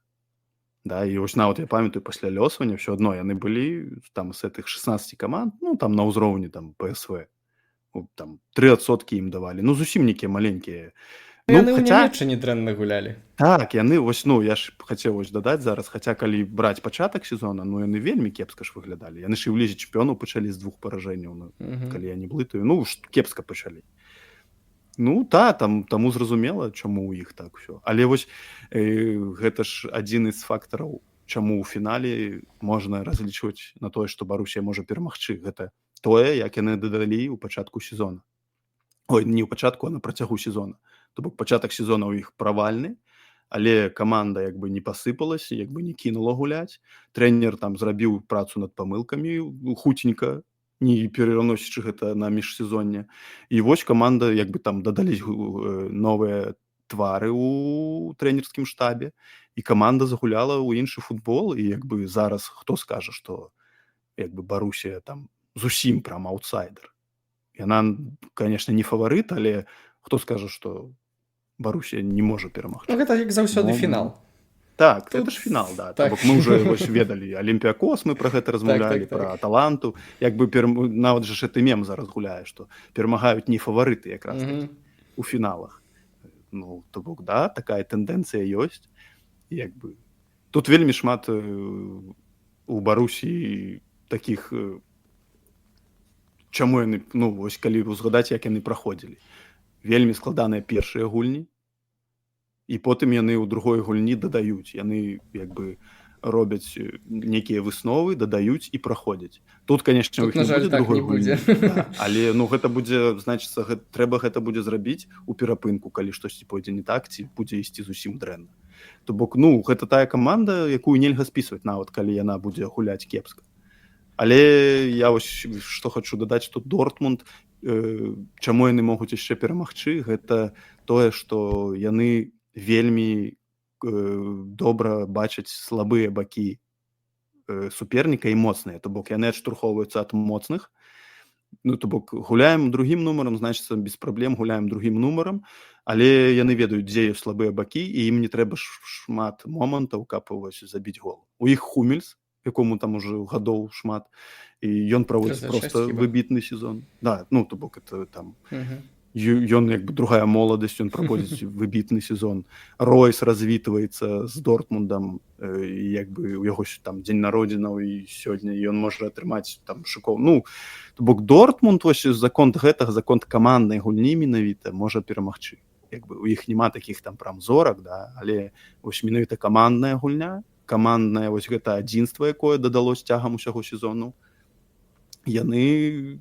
[SPEAKER 2] Да, і вось нават я памятаю, пасля лёсвання ўсё адно яны былі там з гэтых 16 каманд, ну, там на ўзроўні там ПСВ. Там 3% ім давалі. Ну, зусім нейкія маленькія. Ну,
[SPEAKER 1] Яны ў
[SPEAKER 2] хаця
[SPEAKER 1] Нямеччыне дрэнна гулялі.
[SPEAKER 2] так, яны вось, ну, я ж хацеў вось дадаць зараз, хаця калі браць пачатак сезона, ну, яны вельмі кепска ж выглядалі. Яны ж і ў лізе чэмпіёнаў пачалі з 2 паражэнняў, ну, калі я не блытаю. Ну, кепска пачалі. Ну, таму зразумела, чаму ў іх так усё. Але вось гэта ж адзін з фактараў, чаму ў фінале можна разлічваць на тое, што Барусія можа перамагчы. Гэта тое, як яны дадалі ў пачатку сезона. Ой, не ў пачатку, а на працягу сезона. То бок пачатак сезона ў іх правальны, але каманда як бы не пасыпалася, як бы не кінула гуляць. Трэнер там зрабіў працу над памылкамі хуценька, не пераносячы гэта на міжсезонне. І вось каманда як бы там дадались новыя твары ў трэнерскім штабе, і каманда загуляла ў іншы футбол, і як бы зараз хто скажа, што як бы Барусія там зусім прям аўтсайдер. Яна, конечно, не фаварыт, але хто скажа, што Барусія не можа
[SPEAKER 1] Ну,
[SPEAKER 2] перамагчы.
[SPEAKER 1] гэта як заўсёды
[SPEAKER 2] Ну,
[SPEAKER 1] фінал.
[SPEAKER 2] Так,
[SPEAKER 1] Тут
[SPEAKER 2] это ж фінал, да.
[SPEAKER 1] так.
[SPEAKER 2] Бок мы ўжо вось ведалі Алімпіякос, мы пра гэта размаўлялі,
[SPEAKER 1] так.
[SPEAKER 2] пра Аталанту. Як бы нават жа ж гэты мем зараз гуляе, што перамагаюць не фаварыты якраз такі у фіналах. Ну, то бок, да, такая тэндэнцыя ёсць. Як бы тут вельмі шмат у Барусі такіх чаму яны, ну, вось калі узгадаць, як яны праходзілі. Вельмі складаныя першыя гульні, і потым яны ў другой гульні дадаюць. Яны як бы робяць нейкія высновы, дадаюць і праходзяць. Тут, конечно,
[SPEAKER 1] Тут,
[SPEAKER 2] у іх
[SPEAKER 1] на
[SPEAKER 2] не
[SPEAKER 1] жаль,
[SPEAKER 2] будзе
[SPEAKER 1] так
[SPEAKER 2] другой
[SPEAKER 1] не будзе.
[SPEAKER 2] гульні. Да, але ну, гэта будзе, значыцца, трэба гэта будзе зрабіць у перапынку, калі штосьці пойдзе не так, ці будзе ісці зусім дрэнна. То бок, ну, гэта тая каманда, якую нельга спісваць, нават калі яна будзе гуляць кепска. Але я вось што хачу дадаць, што Дортмунд, чаму яны могуць яшчэ перамагчы, гэта тое, што яны вельмі добра бачаць слабыя бакі суперніка і моцныя. То бок яны адштурхоўваюцца ад моцных. Ну, то бок гуляем другім нумарам, значыцца, без праблем гуляем другім нумарам, але яны ведаюць, дзе ёсць слабыя бакі, і ім не трэба шмат момантаў, каб вось забіць гол. У іх Хумельс, якому там уже гадоў шмат, і ён праводзіць
[SPEAKER 1] 36
[SPEAKER 2] проста
[SPEAKER 1] хіба.
[SPEAKER 2] выбітны сезон. Да, ну, то бок это там ён як бы другая моладасць, ён праводзіць выбітны сезон. Ройс развітваецца з Дортмундам, як бы у яго там дзень народзінаў і сёння ён можа атрымаць там шыкоў. Ну, то бок Дортмунд вось за конт гэтага, за конт каманднай гульні менавіта можа перамагчы. Як бы у іх няма такіх там прям зорак, да, але вось менавіта камандная гульня, каманднае вось гэта адзінства, якое дадалось цягам усяго сезону. Яны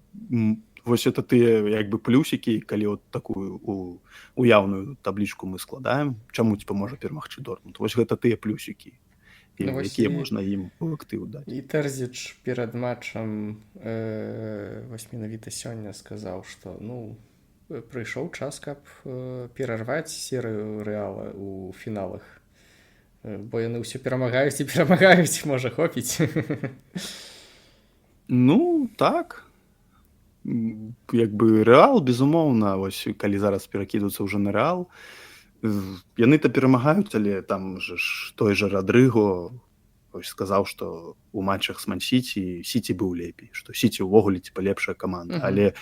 [SPEAKER 2] вось это тыя як бы плюсікі, калі от такую уяўную таблічку мы складаем, чаму типа можа перамагчы Дортмунд. Вось гэта тыя плюсікі, якія можна ім у актыў даць.
[SPEAKER 1] І Тэрзіч перад матчам вось менавіта сёння сказаў, што ну прыйшоў час, каб перарваць серыю Рэала ў фіналах. Бо яны ўсё перамагаюць і перамагаюць, можа хопіць.
[SPEAKER 2] Ну, так. Як бы Рэал, безумоўна, вось калі зараз перакідвацца ўжо на Рэал, яны-то перамагаюць, але там же ж той жа Радрыго сказаў, што ў матчах з Ман-Сіці Сіці быў лепей, што Сіці ўвогуле типа лепшая каманда, але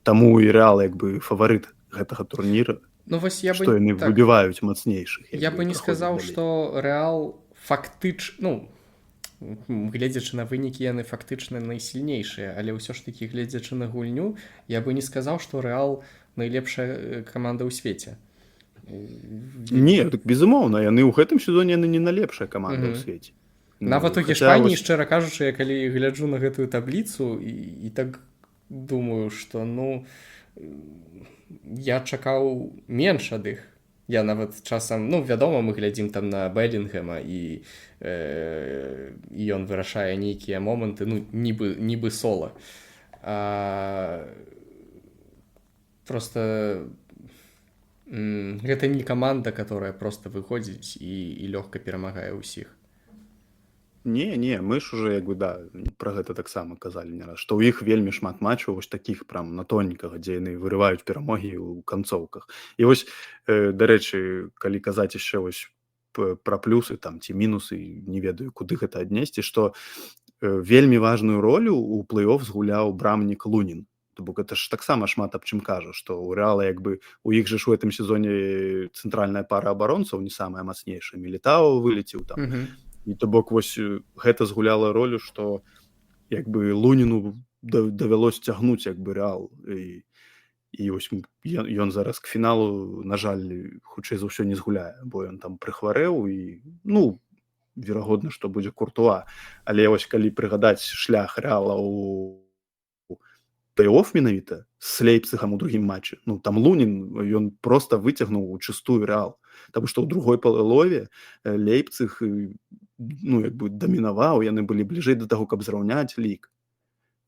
[SPEAKER 2] таму і Рэал як бы фаварыт гэтага турніра,
[SPEAKER 1] ну, вось
[SPEAKER 2] што яны выбіваюць мацнейшых.
[SPEAKER 1] Я бы не сказаў, што Рэал фактычна, ну, гледзячы на вынікі, яны фактычна найсільнейшыя, але ўсё ж такі гледзячы на гульню, я бы не сказаў, што Рэал найлепшая каманда ў свеце.
[SPEAKER 2] Не, так безумоўна, яны ў гэтым сезоне яны не найлепшая каманда ў свеце.
[SPEAKER 1] Нават у Гешпаніі, шчыра кажучы, я калі гляджу на гэтую табліцу і так думаю, што ну я чакаў менш ад іх. Я нават часам, ну, вядома, мы глядзім там на Беллінгема, і ён вырашае нейкія моманты, ну, нібы сола. Просто гэта не каманда, которая просто выходзіць і лёгка перамагае ўсіх.
[SPEAKER 2] Не, мы ж уже як бы да пра гэта таксама казалі не раз, што ў іх вельмі шмат матчаў вось такіх прям на тоненькага, дзе яны вырываюць перамогі ў канцоўках. І вось дарэчы, калі казаць яшчэ вось пра плюсы там ці мінусы, не ведаю, куды гэта аднесці, што вельмі важную ролю ў плэй-оф згуляў брамнік Лунін. То бок гэта ж таксама шмат аб чым кажа, што ў Рэала як бы у іх жа ж у гэтым сезоне цэнтральная пара абаронцаў не самая мацнейшая. Мілітао вылецеў там. І то бок вось гэта згуляла ролю, што як бы Луніну давялось цягнуць як бы Рэал. І вось ён зараз к фіналу, на жаль, хутчэй за ўсё не згуляе, бо ён там прыхварэў і, ну, верагодна, што будзе Куртуа. Але вось калі прыгадаць шлях Рэала ў плэй-оф менавіта з Лейпцыгам у другім матчы, ну, там Лунін, ён проста выцягнуў у чыстую Рэал. Таму што ў другой палове Лейпцыг, ну, як бы дамінаваў, яны былі бліжэй да таго, каб зраўняць лік.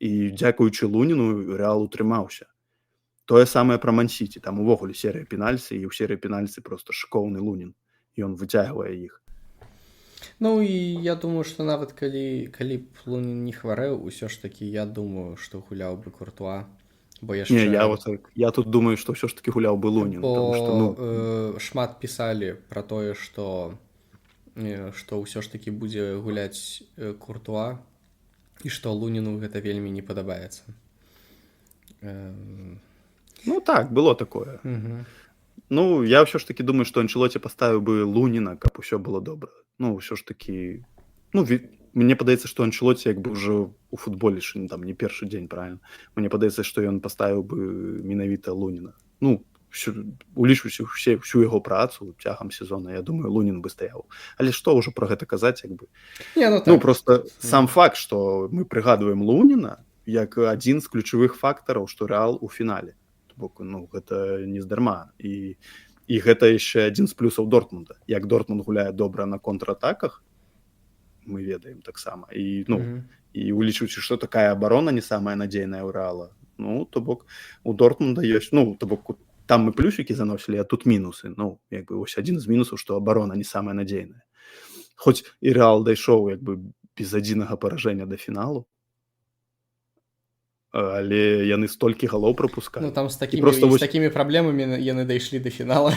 [SPEAKER 2] І дзякуючы Луніну Рэал утрымаўся. Тое самае пра Ман-Сіці, там увогуле серыя пенальці, і ў серыі пенальці проста шыкоўны Лунін. Ён выцягвае іх.
[SPEAKER 1] Ну і я думаю, што нават калі б Лунін не хварэў, усё ж такі я думаю, што гуляў бы Куртуа. Бо яшчэ...
[SPEAKER 2] я тут думаю, што ўсё ж такі гуляў бы Лунін.
[SPEAKER 1] Бо шмат пісалі пра тое, што ўсё ж такі будзе гуляць Куртуа, і што Луніну гэта вельмі не падабаецца.
[SPEAKER 2] Ну так, было такое. Ну, я ўсё ж такі думаю, што Анчэлоці паставіў бы Луніна, каб усё было добра. Ну, ўсё ж такі... Ну, мне падаецца, што Анчэлоці як бы ўжо у футболе там не першы дзень, правильно? Мне падаецца, што ён паставіў бы менавіта Луніна. Ну, улічваючы всю яго працу цягам сезона, я думаю, Лунін бы стаяў. Але што ўжо пра гэта казаць, як бы? Ну, просто сам факт, што мы прыгадваем Луніна як адзін з ключавых фактараў, што Рэал у фінале. Бок, ну, гэта не здарма. І гэта яшчэ адзін з плюсаў Дортмунда. Як Дортмунд гуляе добра на контратаках, мы ведаем таксама. І, ну, і улічваючы, што такая абарона не самая надзейная ў Рэала, ну, то бок у Дортмунда ёсць, ну, то бок там мы плюсікі заносілі, а тут мінусы. Ну, як бы вось адзін з мінусаў, што абарона не самая надзейная. Хоць і Рэал дайшоў як бы без адзінага паражэння да фіналу, але яны столькі галоў прапускалі.
[SPEAKER 1] Ну, там з такімі праблемамі яны дайшлі да фінала.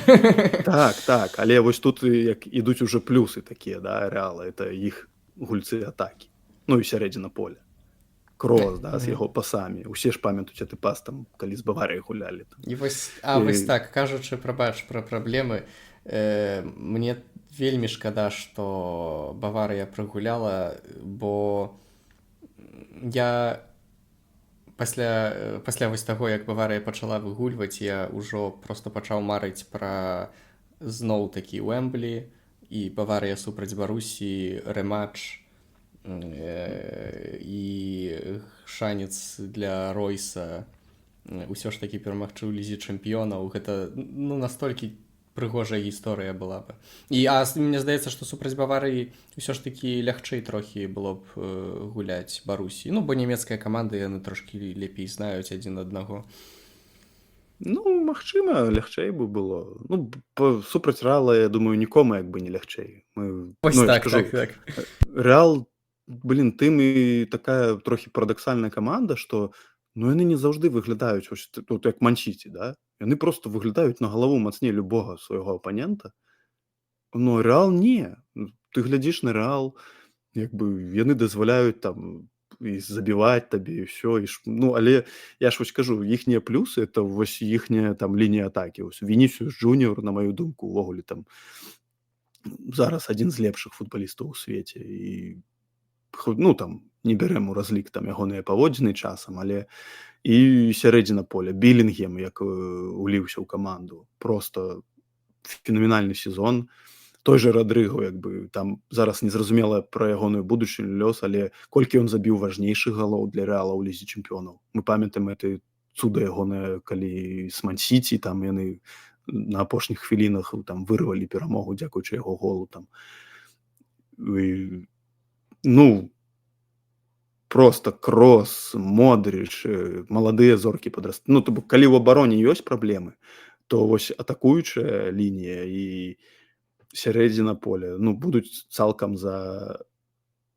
[SPEAKER 2] Так, але вось тут як ідуць уже плюсы такія, да, Рэала, это іх гульцы атакі. Ну, і сярэдзіна поля. Крос, да, з яго пасамі. Усе ж памятаюць гэты пас там, калі з Баварыяй гулялі.
[SPEAKER 1] І вось так, кажучы пра праблемы, мне вельмі шкада, што Баварыя прагуляла, бо я пасля вось таго, як Баварыя пачала выгульваць, я ўжо проста пачаў марыць пра зноў такі Уэмблі і Баварыя супраць Барусі, рэматч і шанец для Ройса ўсё ж такі перамагчы ў лізе чэмпіёнаў. Гэта, ну, настолькі прыгожая гісторыя была бы. І мне здаецца, што супраць Баварыі ўсё ж такі лягчэй трохі было б гуляць Барусі. Ну, бо нямецкая каманда, яны трошкі лепей знаюць адзін аднаго.
[SPEAKER 2] Ну, магчыма, лягчэй бы было. Ну, супраць Рэала, я думаю, нікому як бы не лягчэй.
[SPEAKER 1] Ось так.
[SPEAKER 2] Рэал, тым і такая трохі парадаксальная каманда, што яны не заўжды выглядаюць тут як Ман-Сіці, да? Яны просто выглядаюць на галаву мацней любога свайго апанента. Но Рэал не. Ты глядзіш на Рэал, як бы яны дазваляюць там і забіваць табе, і ўсё. Ну, але я ж вось кажу, іхнія плюсы, это вось іхняя там лінія атакі. Вінісіус Джуніор, на маю думку, увогуле там зараз адзін з лепшых футбалістаў у свеце. І, ну, там, не бярем у разлік там ягоныя паводзіны часам, але і сярэдзіна поля, Беллінгем, як уліўся ў каманду. Просто фенаменальны сезон. Той жа Радрыго, як бы, там зараз незразумела пра ягоную будучыню лёс, але колькі ён забіў важнейшых галоў для Рэала ў лізе чэмпіёнаў. Мы памятаем это цуда ягонае, калі з Ман-Сіці, там яны на апошніх хвілінах там вырвалі перамогу дзякуючы яго голу там. І, ну, просто Крос, Модріч, маладыя зоркі падраст. Ну, то бок, калі ў абароне ёсць праблемы, то вось атакуючая лінія і сярэдзіна поля, ну, будуць цалкам за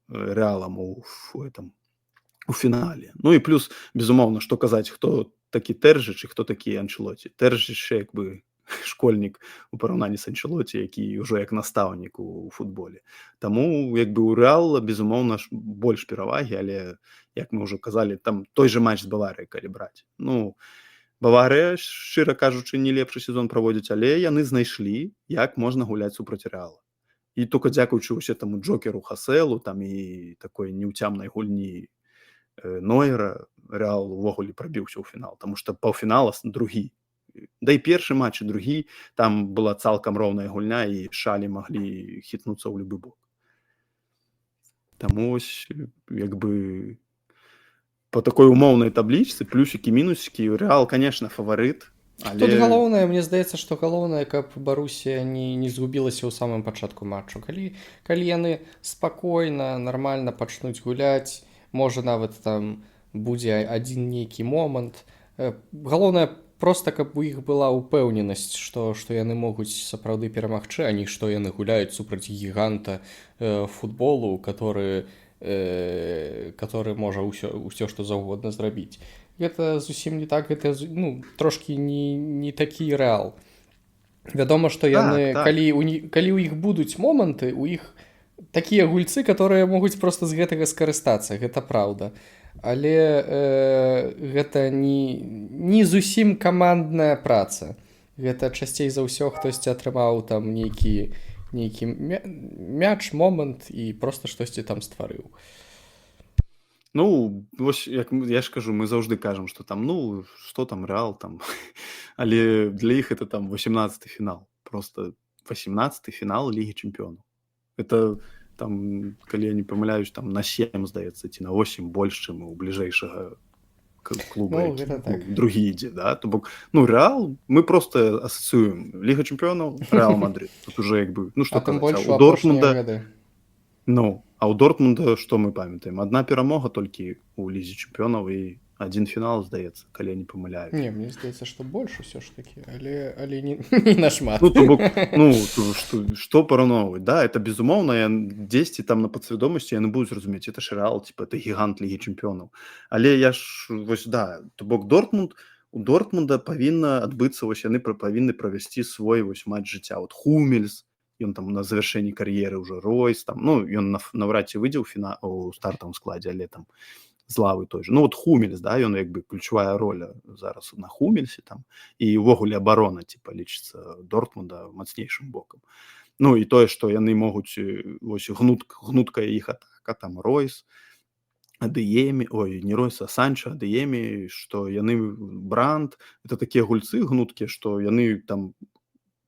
[SPEAKER 2] Рэалам у фінале. Ну і плюс, безумоўна, што казаць, хто такі Тэрзіч і хто такі Анчэлоці. Тэрзіч як бы школьнік у параўнанні з Анчэлоці, які ўжо як настаўнік у футболе. Таму як бы у Рэала, безумоўна, больш перавагі, але, як мы ўжо казалі, там той же матч з Баварыяй, калі браць. Ну, Баварыя, шчыра кажучы, не лепшы сезон праводзіць, але яны знайшлі, як можна гуляць супраць Рэала. І толькі дзякуючы ўсе таму Джокеру Хаселу там і такой неўцямнай гульні Нойера Рэал увогуле прабіўся ў фінал, таму што паўфінал другі. Да і першы матч і другі, там была цалкам роўная гульня, і шалі маглі хітнуцца ў любы бок. Таму ось, як бы, по такой умоўнай таблічцы, плюсікі, мінусікі, Рэал, конечно, фаварыт, але...
[SPEAKER 1] Тут галоўнае, мне здаецца, што галоўнае, каб Барусія не згубілася ў самым пачатку матчу. Калі яны спакойна, нармальна пачнуць гуляць, можа, нават там будзе адзін нейкі момант. Галоўнае, проста, каб у іх была ўпэўненасць, што яны могуць сапраўды перамагчы, а не што яны гуляюць супраць гіганта футболу, который можа ўсё што заўгодна зрабіць. Гэта зусім не так, гэта, ну, трошкі не такі Рэал. Вядома, што яны, калі ў іх будуць моманты, у іх такія гульцы, которые могуць проста з гэтага скарыстацца, гэта праўда. Але гэта не зусім камандная праца. Гэта часцей за ўсё хтосьці атрымаў там нейкі мяч, момант і проста штосьці там стварыў.
[SPEAKER 2] Ну, вось, як я ж кажу, мы заўжды кажам, што там, ну, што там Рэал там, але для іх это там 18-й фінал, просто 18-й фінал Лігі Чэмпіёнаў. Это там, калі я не памыляюсь, там на 7, здаецца, ці на 8 больш, чым у бліжэйшага клуба,
[SPEAKER 1] Ну, гэта так.
[SPEAKER 2] другі ідзе, да? То бок, ну, Рэал, мы просто асацыюем Ліга Чэмпіёнаў, Рэал Мадрид. Тут уже як бы, ну, што казаць,
[SPEAKER 1] у Дортмунда...
[SPEAKER 2] Ну, а ў Дортмунда што мы памятаем? Адна перамога толькі ў Лізе Чэмпіёнаў і адзін фінал, здаецца, калі я не памыляюсь.
[SPEAKER 1] Не, мне здаецца, што больш усё ж такі, але не нашмат.
[SPEAKER 2] Ну, то бок, ну, што параўноўваць? Да, это безумоўна, дзесьці там на падсвядомасці яны будуць разумець, это ж Рэал, типа, это гігант Лігі Чэмпіёнаў. Але я ж, вось, да, то бок у Дортмунда павінна адбыцца, вось яны павінны правесці свой вось матч жыцця. Вот Хумельс, ён там на завяршэнні кар'еры ўжо Ройс, там, ну, ён наўрад ці выйдзе ў стартавым складзе, але там з лавы той же. Ну, вот Хумельс, да, ён як бы ключавая роля зараз на Хумельсе там, і ўвогуле абарона, типа, лічыцца Дортмунда мацнейшым бокам. Ну, і тое, што яны могуць, вось, гнуткая іх атака, там, Ройс, Адэемі, ой, не Ройс, а Санчо, Адэемі, што яны Бранд, это такія гульцы гнуткія, што яны там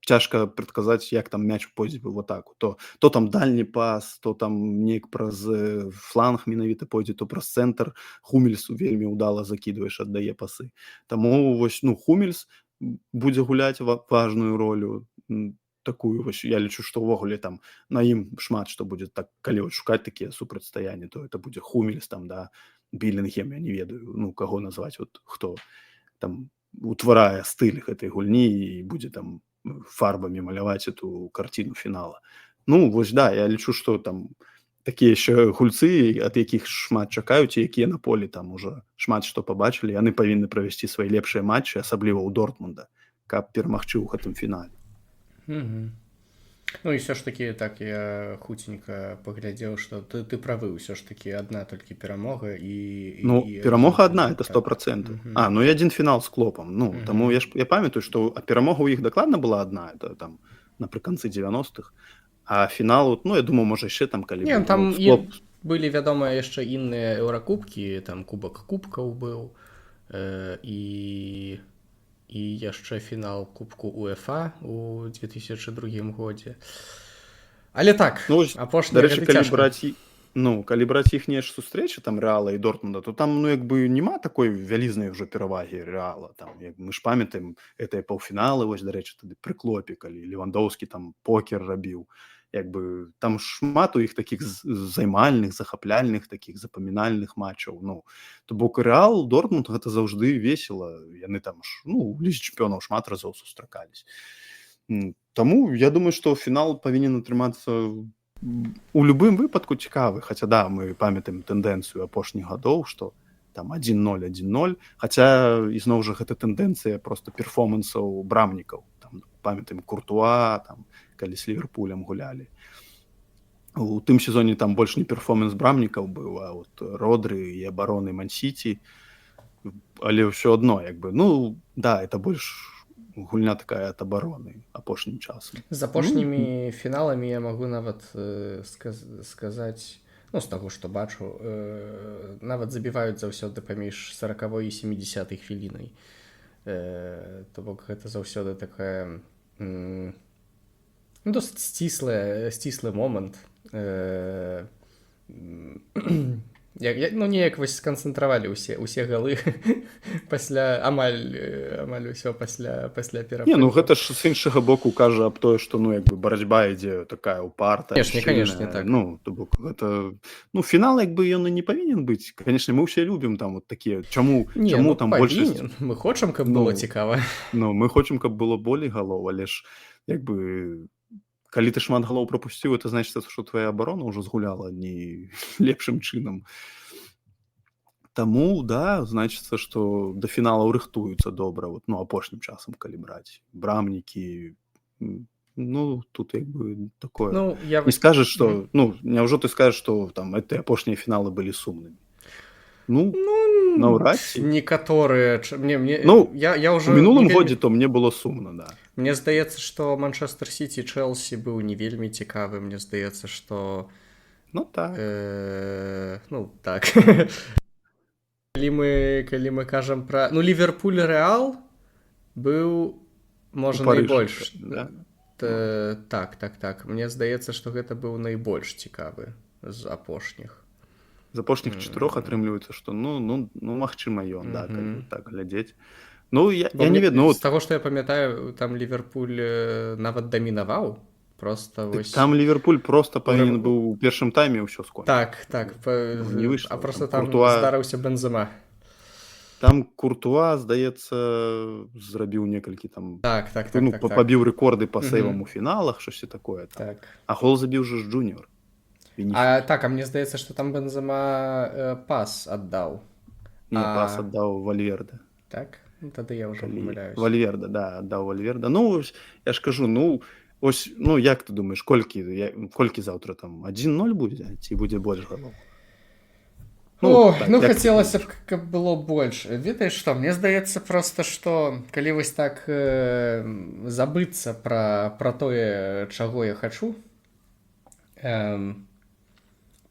[SPEAKER 2] цяжка прадказаць, як там мяч пойдзе в атаку. То там дальні пас, то там неяк праз фланг менавіта пойдзе, то праз цэнтр. Хумельс вельмі ўдала закідваеш, аддае пасы. Таму вось, ну, Хумельс будзе гуляць важную ролю такую, вось, я лічу, што ўвогуле там на ім шмат што будзе, так, калі шукаць такія супрацьстаянні, то это будзе Хумельс там, да, Беллінгем, я не ведаю, ну, каго назваць, вот, хто там утварае стыль гэтай гульні і будзе там фарбамі маляваць эту карціну фінала. Ну, вось, да, я лічу, што там такія яшчэ гульцы, ад якіх шмат чакаюць, і якія на полі там уже шмат што пабачылі, яны павінны правесці свае лепшыя матчы, асабліва ў Дортмунда, каб перамагчы ў гэтым фінале.
[SPEAKER 1] Ну і ўсё ж такі, так, я хуценька паглядзеў, што ты правы, ўсё ж такі адна толькі перамога і...
[SPEAKER 2] Ну, перамога адна, это 100%. Ну і адзін фінал з Клопам. Ну, таму я памятаю, што перамога ў іх дакладна была адна, это там напрыканцы 90-х, а фінал, ну, я думаю, можа яшчэ там, калі...
[SPEAKER 1] Не, там былі, вядома, яшчэ інныя еўракубкі, там кубак кубкаў быў, і яшчэ фінал кубку УЕФА у 2002 годзе. Але так,
[SPEAKER 2] апошнія гады цяжка. Ну, калі браць іхнія ж сустрэчы там Рэала і Дортмунда, то там ну як бы няма такой вялізнай ўжо перавагі Рэала там як мы ж памятаем гэтыя паўфіналы вось дарэчы тады пры Клопе калі Левандоўскі там покер рабіў як бы там шмат у іх такіх займальных захапляльных такіх запамінальных матчаў ну то бок Рэал Дортмунд гэта заўжды весела яны там ж ну у лізе чэмпіёнаў шмат разоў сустракались. Таму я думаю што фінал павінен атрымацца у любым выпадку цікавы хаця да мы памятаем тэндэнцыю апошніх гадоў што там 1-0 1-0 хаця ізноў жа гэта тэндэнцыя просто перформансаў брамнікаў там памятаем Куртуа там калі з Ліверпулем гулялі у тым сезоне там больш не перформанс брамнікаў быў а вот Родры і абароны Ман-Сіці але ўсё адно як бы ну да это больш гульня такая ад абароны апошнім часам
[SPEAKER 1] з апошнімі фіналамі я магу нават сказаць ну з таго што бачу нават забіваюць заўсёды паміж 40 і 70 хвілінай то бок гэта заўсёды такая досыць сціслы момант ну неяк вось сканцэнтравалі ўсе галы пасля амаль усё пасля перапынку.
[SPEAKER 2] Не ну гэта ж з іншага боку кажа аб тое што ну як бы барацьба ідзе такая упартая
[SPEAKER 1] конечно так
[SPEAKER 2] ну то бок гэта ну фінал як бы ён і не павінен быць конечно мы ўсе любім там вот такія чаму там большасць
[SPEAKER 1] мы хочам каб было цікава
[SPEAKER 2] ну мы хочам каб было болей галоў але ж як бы калі ты шмат галоў прапусціў это значыць што твая абарона ўжо згуляла не лепшым чынам таму да значыцца што да фіналаў рыхтуюцца добра вот ну апошнім часам калі браць брамнікі ну тут як бы такое
[SPEAKER 1] ну я
[SPEAKER 2] не скажаш што ну няўжо ты скажаш што там гэтыя апошнія фіналы былі сумнымі ну наўрад ці
[SPEAKER 1] некаторыя мне
[SPEAKER 2] ну
[SPEAKER 1] я ўжо
[SPEAKER 2] у мінулым годзе то мне было сумна да
[SPEAKER 1] мне здаецца што Манчестер Сіці Чэлсі быў не вельмі цікавы мне здаецца што
[SPEAKER 2] ну так
[SPEAKER 1] ну так калі мы кажам пра ну Ліверпуль Рэал быў можа найбольш
[SPEAKER 2] да?
[SPEAKER 1] так мне здаецца што гэта быў найбольш цікавы з апошніх
[SPEAKER 2] з апошніх 4 атрымліваецца што ну магчыма ён да так глядзець ну я не ведаю
[SPEAKER 1] з таго што я памятаю там Ліверпуль нават дамінаваў просто вось
[SPEAKER 2] там Ліверпуль просто павінен быў у першым тайме ўсё скончыць
[SPEAKER 1] так
[SPEAKER 2] не выйшло
[SPEAKER 1] а просто там здарыўся Бензема
[SPEAKER 2] там Куртуа здаецца зрабіў некалькі там
[SPEAKER 1] так
[SPEAKER 2] пабіў рэкорды па сейвам у фіналах штосьці такое
[SPEAKER 1] так
[SPEAKER 2] а гол забіў жа ж Джуніор
[SPEAKER 1] так а мне здаецца што там Бензема пас аддаў
[SPEAKER 2] пас аддаў Вальверде
[SPEAKER 1] так тады я ўжо памыляюсь
[SPEAKER 2] Вальверде да аддаў Вальверде ну я ж кажу ну ось ну як ты думаеш колькі заўтра там 1-0 будзе ці будзе больш галоў
[SPEAKER 1] ну хацелася б каб было больш ведаеш што мне здаецца проста што калі вось так забыцца пра тое чаго я хачу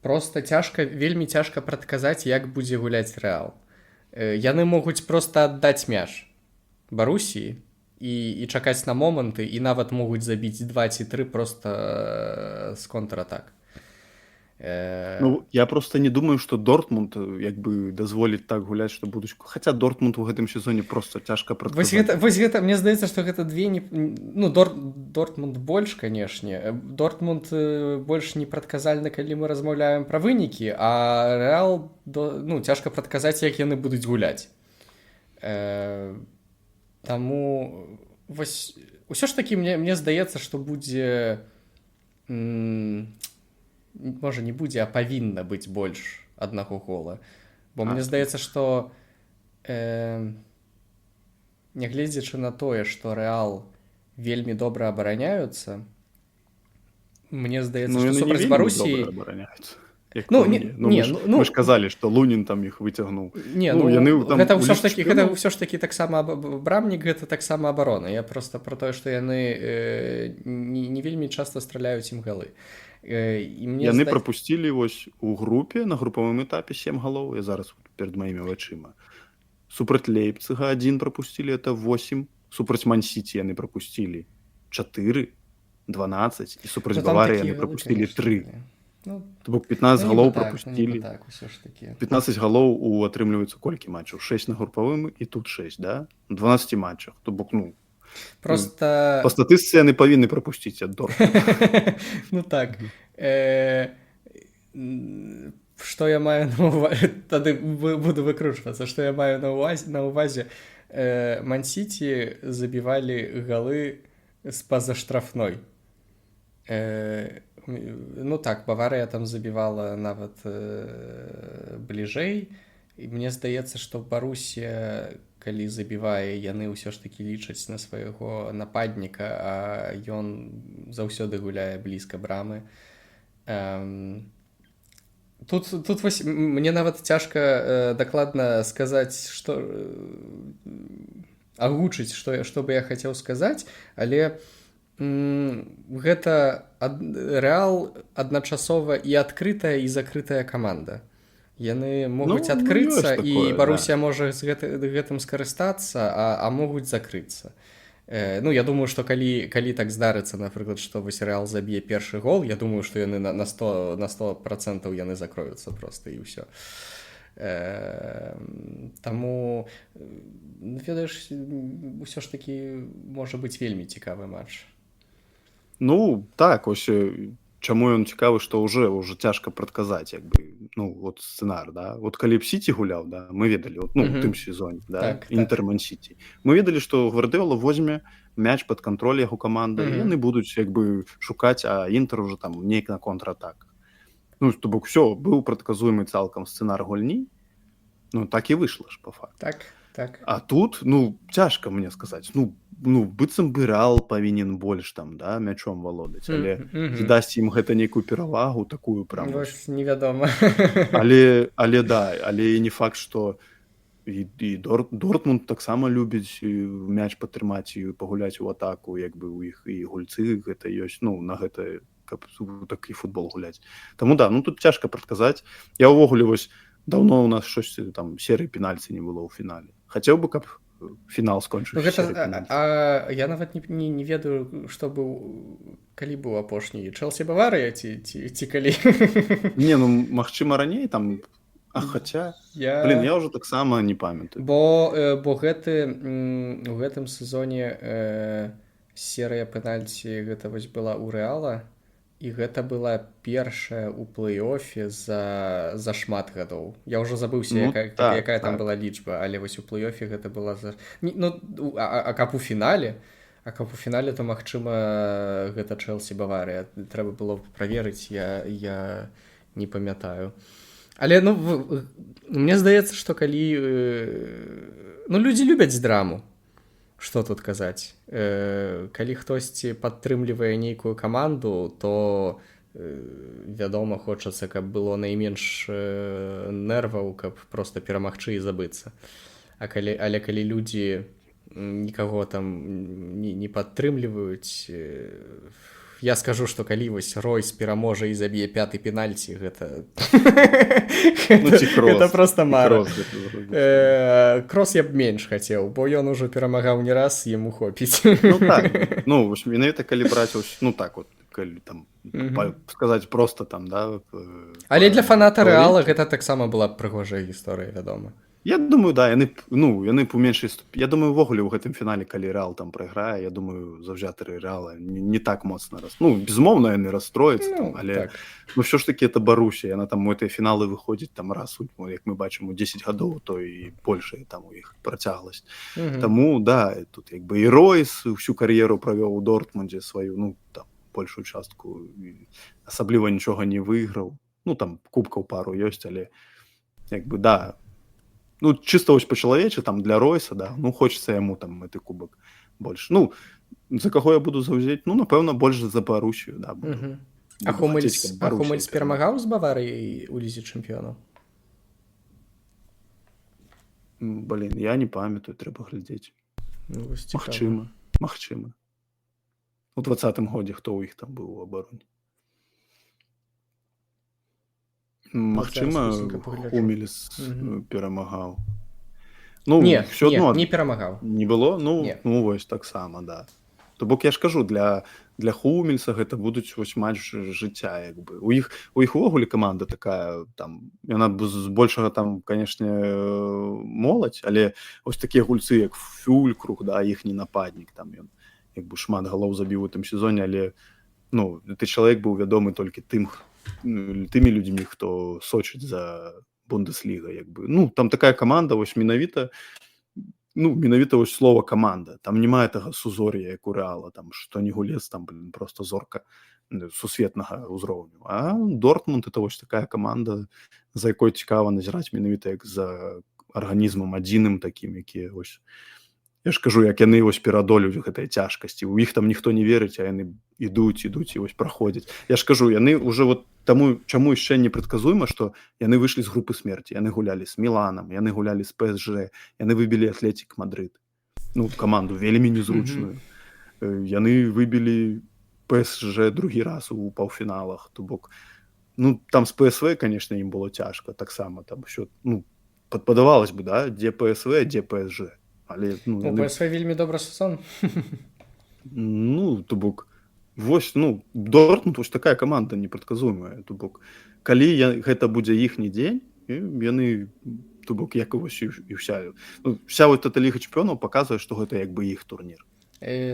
[SPEAKER 1] просто вельмі цяжка прадказаць як будзе гуляць Рэал яны могуць проста аддаць мяч Барусіі і чакаць на моманты і нават могуць забіць 2 ці 3 просто з контратак
[SPEAKER 2] ну я просто не думаю што Дортмунд як бы дазволіць так гуляць што будуць хаця Дортмунд у гэтым сезоне просто цяжка прадказаць
[SPEAKER 1] вось гэта мне здаецца што гэта две ну Дортмунд больш канешне Дортмунд больш непрадказальны калі мы размаўляем пра вынікі а Рэал ну цяжка прадказаць як яны будуць гуляць таму вось усё ж такі мне здаецца што будзе можа не будзе а павінна быць больш аднаго гола бо мне здаецца што нягледзячы на тое што Рэал вельмі добра абараняюцца мне здаецца што супраць Барусіі
[SPEAKER 2] мы ж казалі што Лунін там іх выцягнуў
[SPEAKER 1] гэта ўсё ж такі таксама брамнік гэта таксама абарона я просто пра тое што яны не вельмі часта страляюць ім галы
[SPEAKER 2] яны прапусцілі вось у групе на групавым этапе 7 галоў я зараз перад маімі вачыма супраць Лейпціга 1 прапусцілі это 8 супраць Ман-Сіці яны прапусцілі 4 12 і супраць Баварыі яны прапусцілі 3
[SPEAKER 1] Ну,
[SPEAKER 2] То бок 15
[SPEAKER 1] ну,
[SPEAKER 2] галоў
[SPEAKER 1] ніби
[SPEAKER 2] прапусцілі.
[SPEAKER 1] так, усё ж такі.
[SPEAKER 2] 15 галоў у атрымліваецца колькі матчаў? 6 на групавым і тут 6, да? У 12 матчах. То бок, ну,
[SPEAKER 1] Просто...
[SPEAKER 2] па статыстыцы яны павінны прапусціць ад Дортмунда.
[SPEAKER 1] Ну так.
[SPEAKER 2] Мгм.
[SPEAKER 1] Што я маю на ўвазе? Тады буду выкручвацца. Што я маю на ўвазе? Ман-Сіці забівалі галы з-па-за штрафной. Ну так, Баварыя там забівала нават бліжэй. І мне здаецца, што Барусія, калі забівае, яны ўсё ж такі лічаць на свайго нападніка, а ён заўсёды гуляе блізка брамы. Тут вось, мне нават цяжка дакладна сказаць, што агучыць, што бы я хацеў сказаць, але гэта Рэал адначасова і адкрытая, і закрытая каманда. Яны могуць адкрыцца, і Барусія можа з гэтым скарыстацца, а могуць закрыцца. Ну, я думаю, што калі так здарыцца, напрыклад, што вось Рэал заб'е першы гол, я думаю, што яны на 100% яны закроюцца проста, і ўсё. Таму, ведаеш, усё ж такі можа быць вельмі цікавы матч.
[SPEAKER 2] Ну, так, ось чаму ён цікавы, што ўжо цяжка прадказаць, як бы, ну, вот сцэнар, да? Вот калі б Сіці гуляў, да, мы ведалі, вот, ну, у тым сезоне, да, Інтер Ман-Сіці. Мы ведалі, што Гвардыёла возьме мяч пад кантроль яго каманды, і яны будуць, як бы, шукаць, а Інтер уже там нейк на контратак. Ну, то бок, усё, быў прадказуемы цалкам сцэнар гульні, ну, так і выйшла ж, па факту.
[SPEAKER 1] Так.
[SPEAKER 2] А тут, ну, цяжка мне сказаць, ну, быццам бы Рэал павінен больш там, да, мячом валодаць, але дасць ім гэта нейкую перавагу, такую прям.
[SPEAKER 1] Вось невядома.
[SPEAKER 2] Але і не факт, што і Дортмунд таксама любіць мяч патрымаць і пагуляць у атаку, як бы у іх і гульцы гэта ёсць, ну, на гэта, каб такі футбол гуляць. Таму да, ну, тут цяжка прадказаць. Я ўвогуле вось даўно у нас штосьці там серыі пенальці не было ў фінале. Хацеў бы, каб фінал скончыўся.
[SPEAKER 1] А я нават не ведаю, што быў, калі быў апошні, Чэлсі Баварыя ці калі?
[SPEAKER 2] Не, ну, магчыма, раней там, хаця, блин, я ўжо таксама не памятаю.
[SPEAKER 1] Бо у гэтым сезоне серыя пенальці гэта вось была ў Рэала, і гэта была першая ў плэй-офе за шмат гадоў. Я ўжо забыўся, якая там была лічба, але вось у плэй-офе гэта была за... Ну, а каб у фінале, то, магчыма, гэта Чэлсі Баварыя. Трэба было праверыць, я не памятаю. Але, ну, мне здаецца, што калі... Ну, людзі любяць драму. Што тут казаць? Калі хтосьці падтрымлівае нейкую каманду, то, вядома, хочацца, каб было найменш нерваў, каб проста перамагчы і забыцца. Але калі людзі нікаго там не падтрымліваюць, я скажу, што калі вось Ройс пераможа і заб'е 5-й пенальці, гэта... Гэта проста мара. Крос я б менш хацеў, бо ён ужо перамагаў не раз, яму хопіць.
[SPEAKER 2] Ну так, ну, менавіта калі браць, ну так вот, калі там, сказаць проста там, да...
[SPEAKER 1] Але для фаната Рэала гэта таксама была прыгожая гісторыя, вядома.
[SPEAKER 2] Я думаю, да, яны б у меншай ступені. Я думаю, увогуле ў гэтым фінале, калі Рэал там прайграе, я думаю, заўзятары Рэала не так моцна ну, безумоўна, яны расстрояцца, там, але ну, ўсё ж таки это Барусія, яна там у гэтыя фіналы выходзіць там раз, як мы бачым, у 10 гадоў, то і большая там у іх працягласць. Таму, да, тут як бы і Ройс всю кар'еру правёў у Дортмундзе сваю, ну, там, большую частку, асабліва нічога не выйграў. Ну, там, кубкаў пару ёсць, але як бы, да, ну, чисто вось па-чалавечы, там, для Ройса, да, ну, хочется яму там гэты кубак больш. Ну, за каго я буду заўзець? Ну, напэўна, больш за Барусію, да.
[SPEAKER 1] А Хумельс перамагаў з Баварыяй у Лізе чэмпіёнаў?
[SPEAKER 2] Блин, я не памятаю, трэба глядзець. Магчыма. У 20-м годзе хто ў іх там быў у абароне? Магчыма, Хумельс перамагаў. Ну,
[SPEAKER 1] не перамагаў.
[SPEAKER 2] Не было? Ну, вось таксама, да. То бок я ж кажу, для для Хумельса гэта будуць вось матч жыцця як бы. У іх увогуле каманда такая там яна збольшага там канешне моладзь, але вось такія гульцы як Фюлькруг, да, іхні нападнік там ён як бы шмат галоў забіў у тым сезоне, але ну ты чалавек быў вядомы толькі тымі людзьмі, хто сочыць за Бундесліга як бы. Ну там такая каманда вось менавіта вось слова каманда, там няма гэтага сузор'я як у Рэала, там што не гулец, там просто зорка сусветнага ўзроўню. А Дортмунд это вось такая каманда, за якой цікава назіраць менавіта як за арганізмам адзіным такім, які вось я ж кажу, як яны вось пераадолююць гэтай цяжкасці. У іх там ніхто не верыць, а яны ідуць і вось праходзяць. Я ж кажу, яны уже вот таму чаму яшчэ непрадказуема, што яны выйшлі з групы смерці. Яны гулялі з Міланам, яны гулялі з ПСЖ, яны выбілі Атлетік Мадрид. Ну, каманду вельмі незручную. Яны выбілі ПСЖ другі раз у паўфіналах. То бок, ну, там з ПСВ, конечно, ім было цяжка таксама. Там що, ну, падавалось бы, да, дзе ПСВ, дзе ПСЖ. Але,
[SPEAKER 1] ну, ПСВ вельмі добры сезон.
[SPEAKER 2] Ну, то бок, вось, ну, Дортмунд вось такая каманда непрадказуемая. То бок, калі гэта будзе іхні дзень, яны, то бок, як вось і вся. Ну, вся вот эта Ліга чэмпіёнаў паказвае, што гэта як бы іх турнір.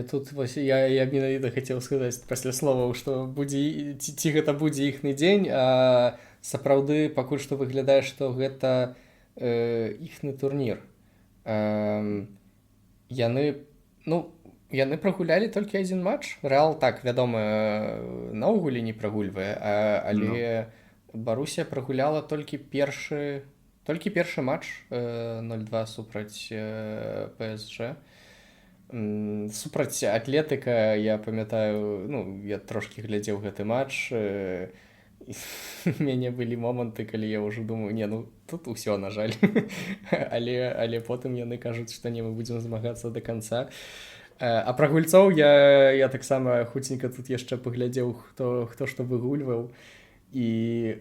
[SPEAKER 1] Тут вось я менавіта хацеў сказаць пасля словаў, што будзе ці гэта будзе іхны дзень, а сапраўды пакуль што выглядае, што гэта іхны турнір. Яны прагулялі толькі адзін матч. Рэал так, вядома, наогуле не прагульвае, але Барусія прагуляла толькі першы матч 0-2 супраць ПСЖ. Супраць Атлетыка, я памятаю, ну, я трошкі глядзеў гэты матч, у мяне былі моманты, калі я ўжо думаю, не, ну, тут усё, на жаль. але потым яны кажуць, што не, мы будзем змагацца да канца. А пра гульцоў я таксама хуценька тут яшчэ паглядзеў, хто што выгульваў. І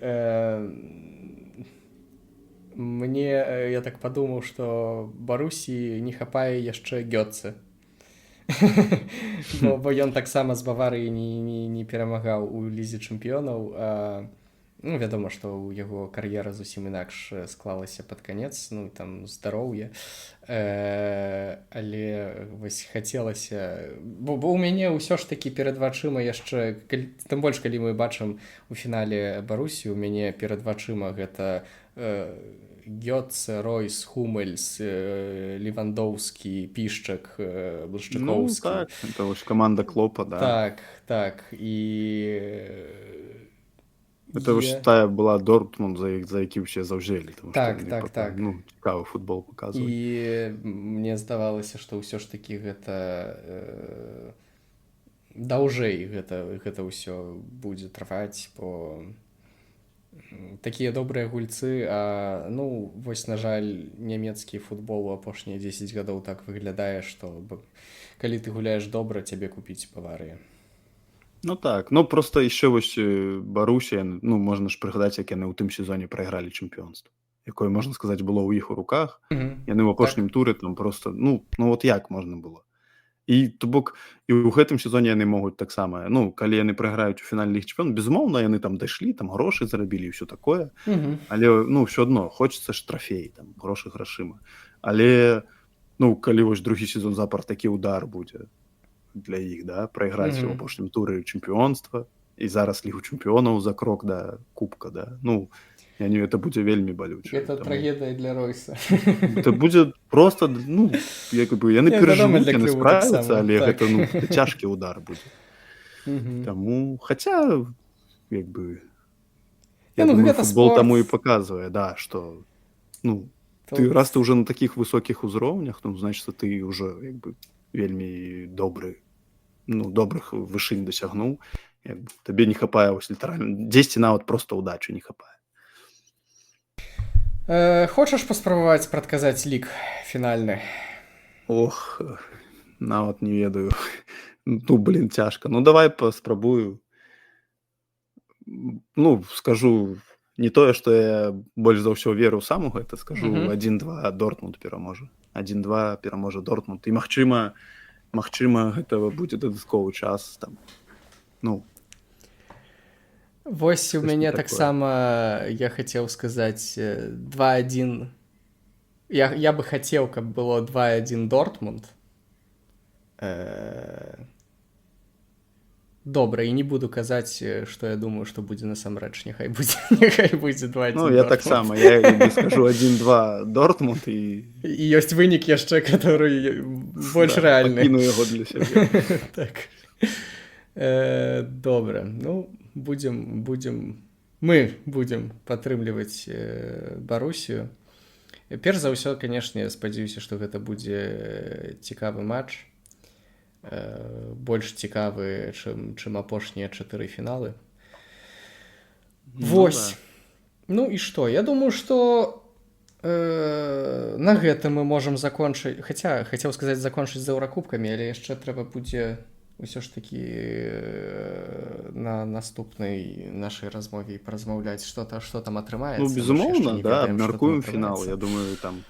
[SPEAKER 1] я так падумаў, што Барусі не хапае яшчэ Гётце. Бо ён таксама з Баварыі не перамагаў у Лізе чэмпіёнаў. Ну, вядома, што ў яго кар'ера зусім інакш склалася пад канец, ну, там, здароўе. Але вось хацелася... Бо ў мяне ўсё ж такі перад вачыма яшчэ... Тым больш, калі мы бачым у фінале Барусі, у мяне перад вачыма гэта Гётце, Ройс, Хумельс, Левандоўскі, Пішчак, Блышчакоўскі.
[SPEAKER 2] Ну, так, это вось команда Клопа, да.
[SPEAKER 1] Так, і...
[SPEAKER 2] Это вось тая была Дортмунд, за які ўсе заўзелі.
[SPEAKER 1] Так.
[SPEAKER 2] Ну, цікавы футбол паказвае.
[SPEAKER 1] І мне здавалася, што ўсё ж такі гэта... Даўжэй гэта ўсё будзе трываць, бо... Такія добрыя гульцы, ну, вось, на жаль, нямецкі футбол у апошнія 10 гадоў так выглядае, што калі ты гуляеш добра, цябе купіць Баварыя.
[SPEAKER 2] Ну так, ну просто яшчэ вось Барусія, ну, можна ж прыгадаць, як яны ў тым сезоне прайгралі чэмпіёнства, якое, можна сказаць, было ў іх у руках. Яны ў апошнім туры там просто, ну вот як можна было. І, то бок, і ў гэтым сезоне яны могуць таксама, ну, калі яны прайграюць у фінале Лігі чэмпіёнаў, безумоўна, яны там дайшлі, там грошы зарабілі і ўсё такое, але, ну, ўсё адно, хочацца ж трафей, там, грошы грашыма. Але, ну, калі вось другі сезон запар такі удар будзе для іх, да, прайграць у апошнім туры чэмпіёнства, і зараз Лігу чэмпіёнаў за крок да кубка, да, ну, это будзе вельмі балюча.
[SPEAKER 1] Это трагедыя для Ройса.
[SPEAKER 2] Это будзе просто, ну, як бы, яны перажывуць, яны справяцца, але гэта, ну, цяжкі удар будзе. Таму, хаця, як бы, я думаю, футбол таму і паказвае, да, што, ну, раз ты ўжо на такіх высокіх узроўнях, ну, значыць, ты ўжо, як бы, вельмі добры, ну, добрых вышынь дасягнуў, табе не хапае, вось, літаральна, дзесьці нават проста ўдачы не хапае.
[SPEAKER 1] Хочаш паспрабаваць прадказаць лік фінальны?
[SPEAKER 2] Ох, нават не ведаю. Ну, блин, цяжка. Ну, давай паспрабую. Ну, скажу не тое, што я больш за ўсё веру сам у гэта, скажу 1-2 Дортмунд пераможа. 1-2 пераможа Дортмунд. І магчыма, гэта будзе дадатковы час, там, Ну,
[SPEAKER 1] Вось у
[SPEAKER 2] штосьці
[SPEAKER 1] мяне
[SPEAKER 2] такое.
[SPEAKER 1] таксама я хацеў сказаць 2-1. Я бы хацеў, каб было 2-1 Дортмунд. Добра, і не буду казаць, што я думаю, што будзе насамрэч, няхай будзе 2-1
[SPEAKER 2] Ну, я
[SPEAKER 1] Дортмунд.
[SPEAKER 2] таксама, я скажу 1-2 Дортмунд і
[SPEAKER 1] І ёсць вынік яшчэ, который больш рэальны.
[SPEAKER 2] пакіну яго для сябе.
[SPEAKER 1] Так. Добра, ну мы будзем падтрымліваць Барусію. Перш за ўсё, канешне, спадзяюся, што гэта будзе цікавы матч, больш цікавы, чым апошнія 4 фіналы. Вось. Ну і што? Я думаю, што на гэта мы можам закончыць, хаця хацеў сказаць закончыць з еўракубкамі, але яшчэ трэба будзе ўсё ж такі на наступнай нашай размове паразмаўляць, што там атрымаецца.
[SPEAKER 2] Ну, безумоўна, да, абмяркуем фінал. Я думаю, там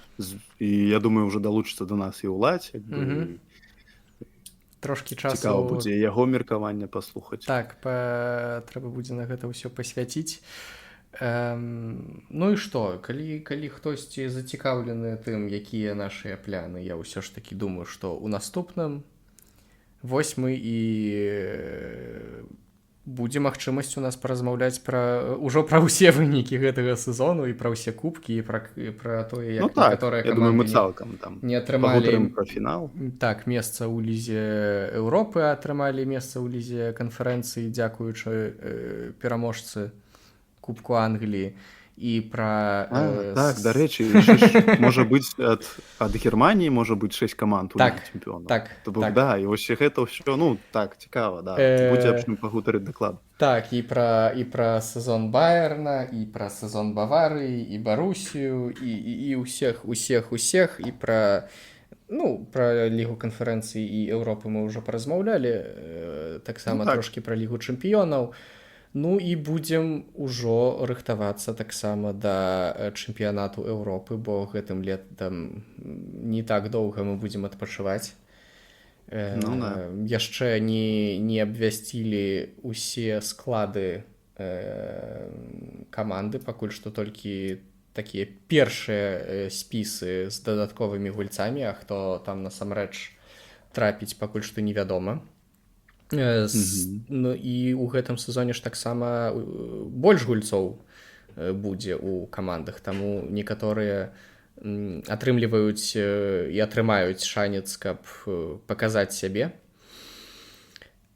[SPEAKER 2] і я думаю, уже далучыцца до нас і ўладзь, як бы
[SPEAKER 1] трошкі часу
[SPEAKER 2] цікава будзе яго меркаванне паслухаць.
[SPEAKER 1] Так, трэба будзе на гэта ўсё пасвяціць. Ну і што, калі хтосьці зацікаўлены тым, якія нашыя пляны, я ўсё ж такі думаю, што ў наступным вось мы і будзе магчымасць у нас паразмаўляць ўжо пра ўсе вынікі гэтага сезону і пра ўсе кубкі і пра тое, як некаторыя
[SPEAKER 2] каманды
[SPEAKER 1] не атрымалі
[SPEAKER 2] пра фінал.
[SPEAKER 1] Так, месца ў лізе Еўропы, атрымалі месца ў лізе канферэнцыі, дзякуючы пераможцы Кубку Англіі. І пра...
[SPEAKER 2] Так, дарэчы, можа быць ад Германіі можа быць 6 каманд у лізе чэмпіёнаў.
[SPEAKER 1] Так.
[SPEAKER 2] Да, і вось гэта ўсё, ну, так, цікава, да. Будзе аб чым пагутарыць дакладна.
[SPEAKER 1] Так, і пра сезон Байерна, і пра сезон Баварыі, і Барусію, і ўсіх, і пра Лігу канферэнцыі і Еўропы мы ўжо паразмаўлялі, таксама трошкі пра Лігу чэмпіёнаў. Ну і будзем ужо рыхтавацца таксама да чэмпіянату Еўропы, бо гэтым летам не так доўга мы будзем адпачываць. Яшчэ не абвясцілі ўсе склады каманды, пакуль што толькі такія першыя спісы з дадатковымі гульцамі, а хто там насамрэч трапіць, пакуль што невядома. Ну і ў гэтым сезоне ж таксама больш гульцоў будзе ў камандах, таму некаторыя атрымліваюць і атрымаюць шанец, каб паказаць сябе.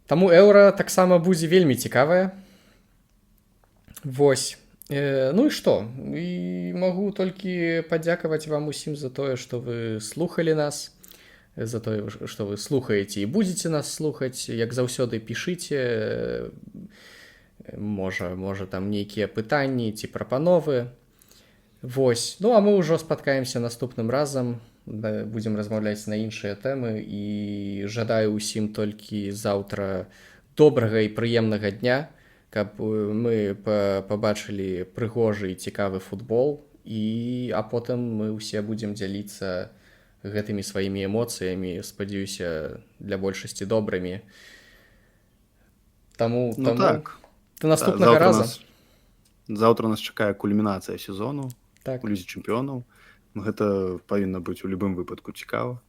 [SPEAKER 1] Таму еўра таксама будзе вельмі цікавая. Вось. Ну і што? І магу толькі падзякаваць вам усім за тое, што вы слухалі нас, за тое, што вы слухаеце і будзеце нас слухаць. Як заўсёды пішыце, можа там нейкія пытанні ці прапановы. Вось. Ну а мы ўжо спаткаемся наступным разам, будзем размаўляць на іншыя тэмы і жадаю ўсім толькі заўтра добрага і прыемнага дня, каб мы пабачылі прыгожы і цікавы футбол, а потым мы ўсе будзем дзяліцца гэтымі сваімі эмоцыямі, спадзяюся, для большасці добрымі. Таму
[SPEAKER 2] так.
[SPEAKER 1] До наступнага раза.
[SPEAKER 2] Заўтра нас чакае кульмінацыя сезону
[SPEAKER 1] у
[SPEAKER 2] лізе чэмпіёнаў. Гэта павінна быць у любым выпадку цікава.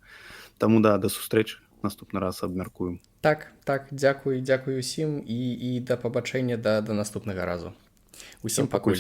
[SPEAKER 2] Таму да сустрэчы. Наступны раз абмяркуем.
[SPEAKER 1] Так, дзякуй усім і да пабачэння да наступнага разу. Усім пакуль.